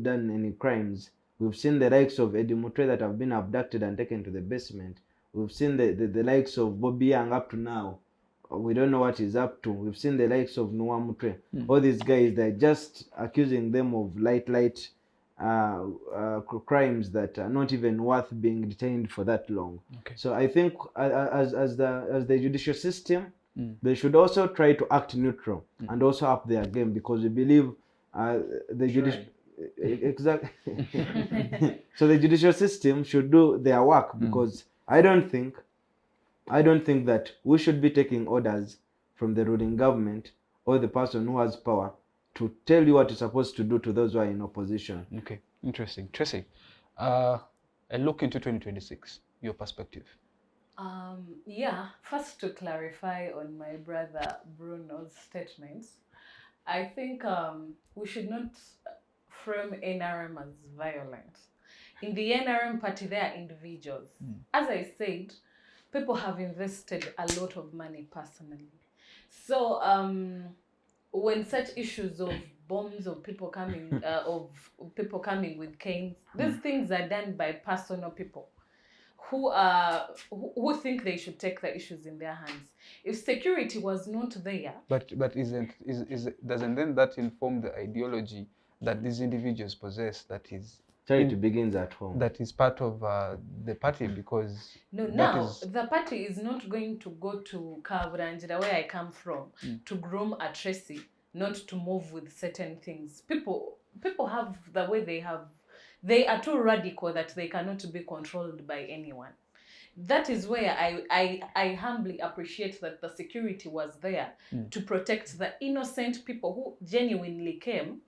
done any crimes. We've seen the likes of Eddie Mutre that have been abducted and taken to the basement. We've seen the likes of Bobby Young up to now. We don't know what he's up to. We've seen the likes of Noah Mutre. All these guys, they're just accusing them of light crimes that are not even worth being detained for that long. Okay. So I think as the judicial system, they should also try to act neutral and also up their game, because we believe the judicial exactly. So the judicial system should do their work, because I don't think that we should be taking orders from the ruling government or the person who has power to tell you what you're supposed to do to those who are in opposition. Okay, interesting. Tracy, a look into 2026, your perspective. First, to clarify on my brother Bruno's statements, I think we should not frame NRM as violent. In the NRM party, there are individuals. As I said, people have invested a lot of money personally. So when such issues of bombs, of people coming with canes, these things are done by personal people who think they should take the issues in their hands. If security was not there, but doesn't then that inform the ideology that these individuals possess, that is Charity begins at home. that is part of the party? Because the party is not going to go to Kaburanjira, where I come from, to groom a Tracy, not to move with certain things. People have the way they have. They are too radical that they cannot be controlled by anyone. That is where I humbly appreciate that the security was there to protect the innocent people who genuinely came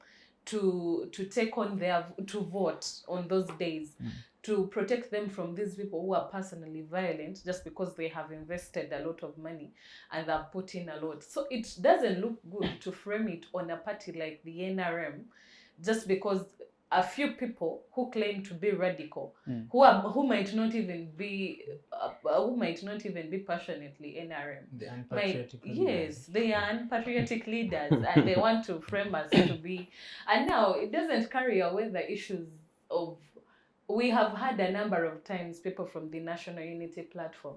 to take on to vote on those days, to protect them from these people who are personally violent just because they have invested a lot of money and have put in a lot. So it doesn't look good to frame it on a party like the NRM just because a few people who claim to be radical, who might not even be passionately NRM. The unpatriotic leaders. Yes, they are unpatriotic leaders, and they want to frame us to be. And now it doesn't carry away the issues of. We have had a number of times people from the National Unity Platform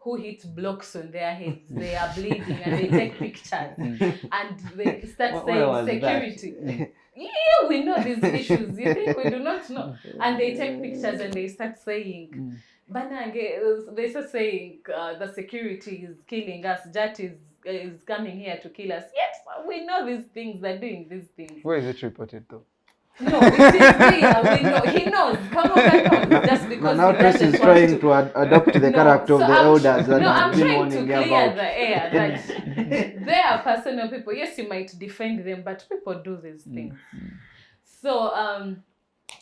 who hit blocks on their heads. They are bleeding and they take pictures and they start saying security. Yeah, we know these issues. You think we do not know? And they take pictures and they start saying, they start saying the security is killing us. Jat is coming here to kill us. Yes, we know these things. They're doing these things. Where is it reported though? No, it is clear. We know. He knows. Kamoga knows. Just because now he Tracy doesn't is want trying to. to adopt the character of the elders that I'm have been trying to warning clear about. the air that they are personal people. Yes, you might defend them, but people do these things. So,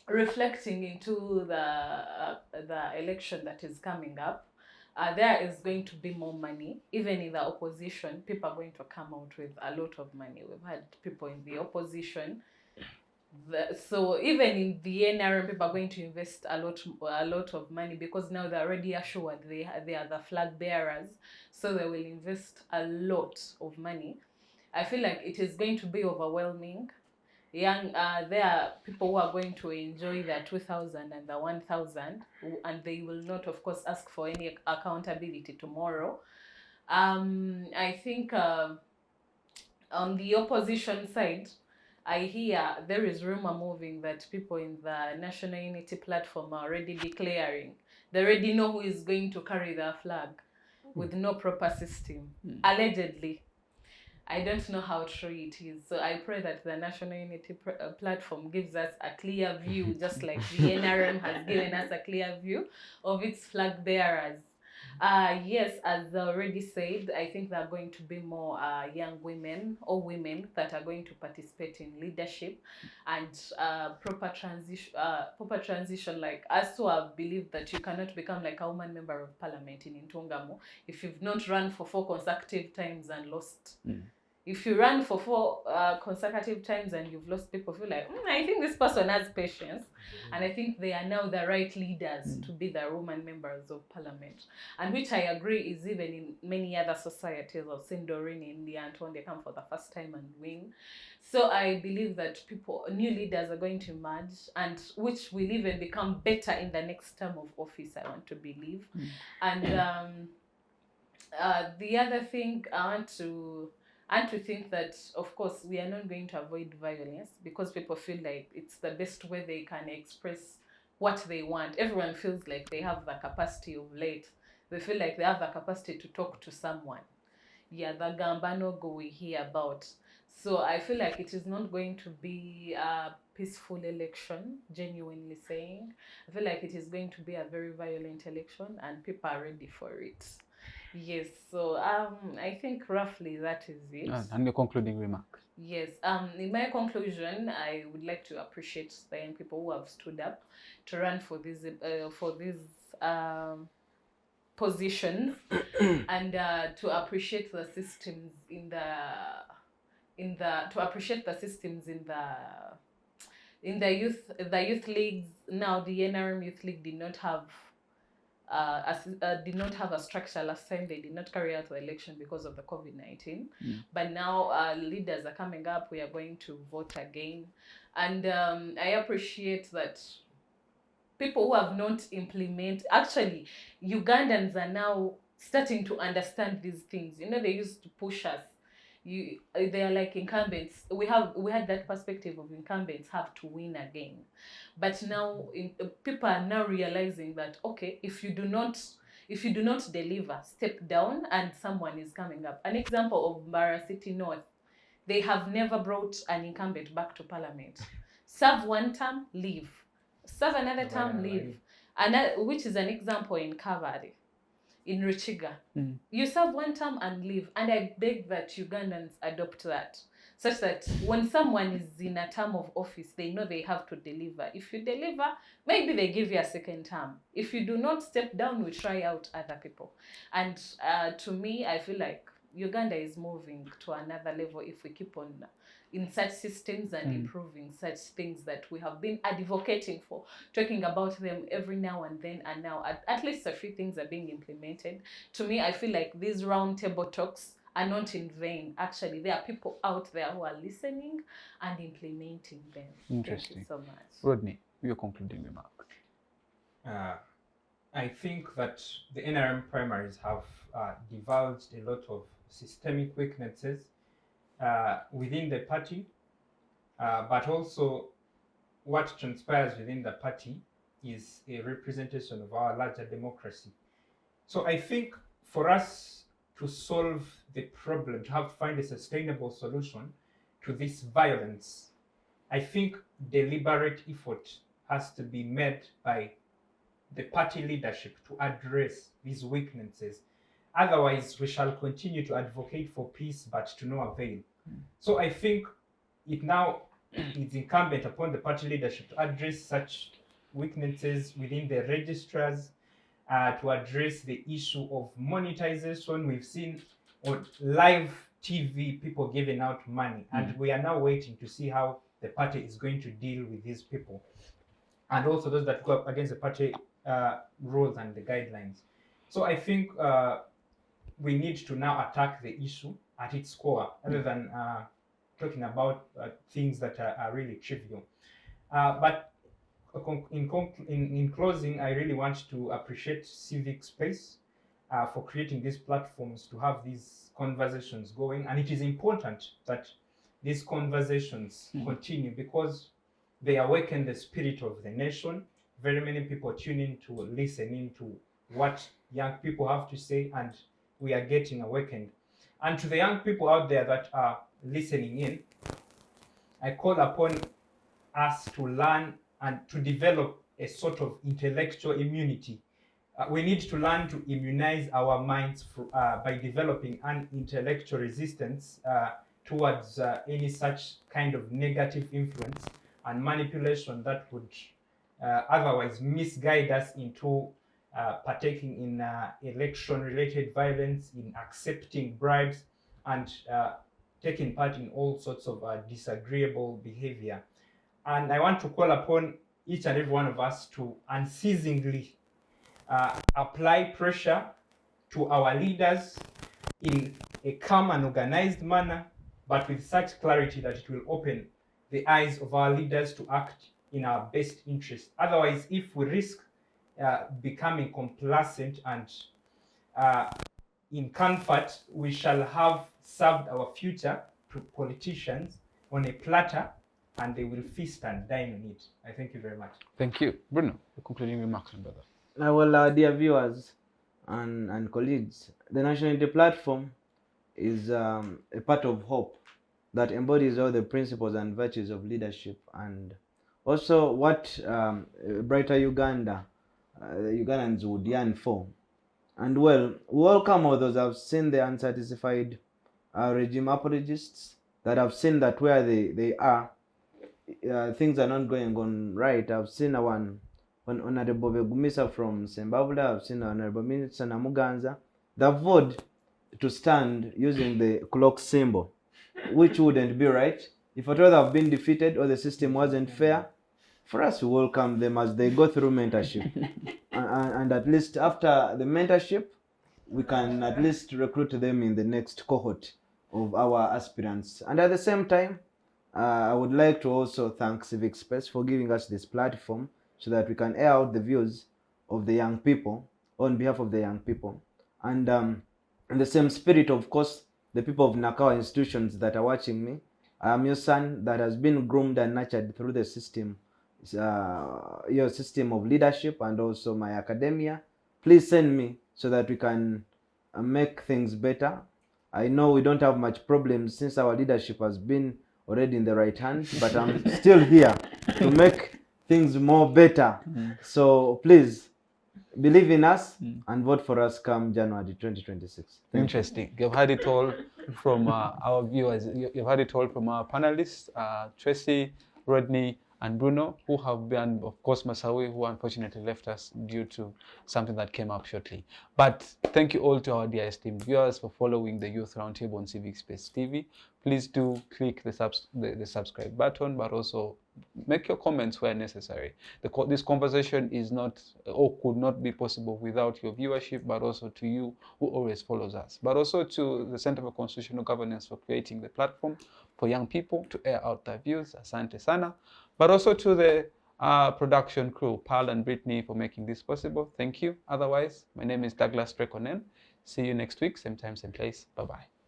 reflecting into the election that is coming up, there is going to be more money. Even in the opposition, people are going to come out with a lot of money. We've had people in the opposition. So even in the NRM, people are going to invest a lot of money because now they're already assured they are the flag bearers. So they will invest a lot of money. I feel like it is going to be overwhelming. There are people who are going to enjoy the 2,000 and the 1,000, and they will not, of course, ask for any accountability tomorrow. I think on the opposition side, I hear there is rumor moving that people in the National Unity platform are already declaring. They already know who is going to carry their flag with no proper system. Allegedly. I don't know how true it is. So I pray that the National Unity platform gives us a clear view, just like the NRM has given us a clear view of its flag bearers. Yes, as I already said, I think there are going to be more young women or women that are going to participate in leadership and proper transition. Like us who have believed that you cannot become like a woman member of parliament in Ntungamo if you've not run for 4 consecutive times and lost. If you run for 4 consecutive times and you've lost, people feel like, I think this person has patience. And I think they are now the right leaders to be the woman members of parliament. And which I agree is even in many other societies. I've seen Doreen in India and when they come for the first time and win. So I believe that new leaders are going to emerge, and which will even become better in the next term of office, I want to believe. And the other thing I want to think that, of course, we are not going to avoid violence because people feel like it's the best way they can express what they want. Everyone feels like they have the capacity of late. They feel like they have the capacity to talk to someone. Yeah, the gambano go we hear about. So I feel like it is not going to be a peaceful election, genuinely saying. I feel like it is going to be a very violent election and people are ready for it. Yes, so I think roughly that is it. And your concluding remark. Yes, in my conclusion, I would like to appreciate the young people who have stood up to run for these positions and to appreciate the systems in the youth leagues. Now the NRM youth league did not have a structure last time. They did not carry out the election because of the COVID-19. But now leaders are coming up. We are going to vote again. And I appreciate that people who have not implemented, actually, Ugandans are now starting to understand these things. You know, they used to push us. They are like incumbents. We had that perspective of incumbents have to win again, but now people are now realizing that okay, if you do not deliver, step down, and someone is coming up. An example of Mbarara City North, they have never brought an incumbent back to parliament. Serve 1 term, leave. Serve another term, leave. And which is an example in Kavari. In Ruchiga, you serve 1 term and leave, and I beg that Ugandans adopt that, such that when someone is in a term of office, they know they have to deliver. If you deliver, maybe they give you a 2nd term. If you do not step down, we try out other people. And to me, I feel like Uganda is moving to another level if we keep on in such systems and improving such things that we have been advocating for, talking about them every now and then, and now at least a few things are being implemented. To me, I feel like these roundtable talks are not in vain. Actually, there are people out there who are listening and implementing them. Interesting. Thank you so much. Rodney, your concluding remark. I think that the NRM primaries have divulged a lot of systemic weaknesses within the party, but also what transpires within the party is a representation of our larger democracy. So I think for us to solve the problem, to find a sustainable solution to this violence, I think deliberate effort has to be made by the party leadership to address these weaknesses. Otherwise, we shall continue to advocate for peace, but to no avail. So I think it now is incumbent upon the party leadership to address such weaknesses within the registrars, to address the issue of monetization. We've seen on live TV people giving out money, and we are now waiting to see how the party is going to deal with these people, and also those that go up against the party rules and the guidelines. So I think we need to now attack the issue at its core, rather than talking about things that are really trivial. But in closing, I really want to appreciate Civic Space for creating these platforms to have these conversations going. And it is important that these conversations continue, because they awaken the spirit of the nation. Very many people tune in to listen in to what young people have to say, and we are getting awakened. And to the young people out there that are listening in, I call upon us to learn and to develop a sort of intellectual immunity. We need to learn to immunize our minds by developing an intellectual resistance towards any such kind of negative influence and manipulation that would otherwise misguide us into partaking in election-related violence, in accepting bribes, and taking part in all sorts of disagreeable behavior. And I want to call upon each and every one of us to unceasingly apply pressure to our leaders in a calm and organized manner, but with such clarity that it will open the eyes of our leaders to act in our best interest. Otherwise, if we risk becoming complacent and in comfort, we shall have served our future to politicians on a platter, and they will feast and dine on it. I thank you very much. Thank you. Bruno, your concluding remarks, my brother. Well, dear viewers and colleagues, the National Unity Platform is a part of hope that embodies all the principles and virtues of leadership, and also what brighter Uganda, the Ugandans would yearn for. And well, we welcome all those who have seen the unsatisfied regime apologists, that have seen that where they are, things are not going on right. I've seen our Honorable Begumisa from Zimbabwe, I've seen Honorable Minister Namuganza. They voted to stand using the clock symbol, which wouldn't be right. If at all have been defeated or the system wasn't fair, for us, we welcome them as they go through mentorship. and at least after the mentorship, we can at least recruit them in the next cohort of our aspirants. And at the same time, I would like to also thank Civic Space for giving us this platform so that we can air out the views of the young people on behalf of the young people. And in the same spirit, of course, the people of Nakawa institutions that are watching me, I am your son that has been groomed and nurtured through the system, your system of leadership and also my academia. Please send me so that we can make things better. I know we don't have much problems since our leadership has been already in the right hands, but I'm still here to make things more better. So please believe in us and vote for us come January 2026. Interesting. You've heard it all from our viewers. You've heard it all from our panelists, Tracy, Rodney, and Bruno, who have been, of course, Masawi, who unfortunately left us due to something that came up shortly. But thank you all to our dear esteemed viewers for following the Youth Roundtable on Civic Space TV. Please do click the subscribe button, but also make your comments where necessary. This conversation is not or could not be possible without your viewership, but also to you who always follows us. But also to the Center for Constitutional Governance for creating the platform for young people to air out their views. Asante sana. But also to the Production crew, Paul and Brittany, for making this possible. Thank you. Otherwise, my name is Douglas Onen. See you next week, same time, same place. Bye-bye.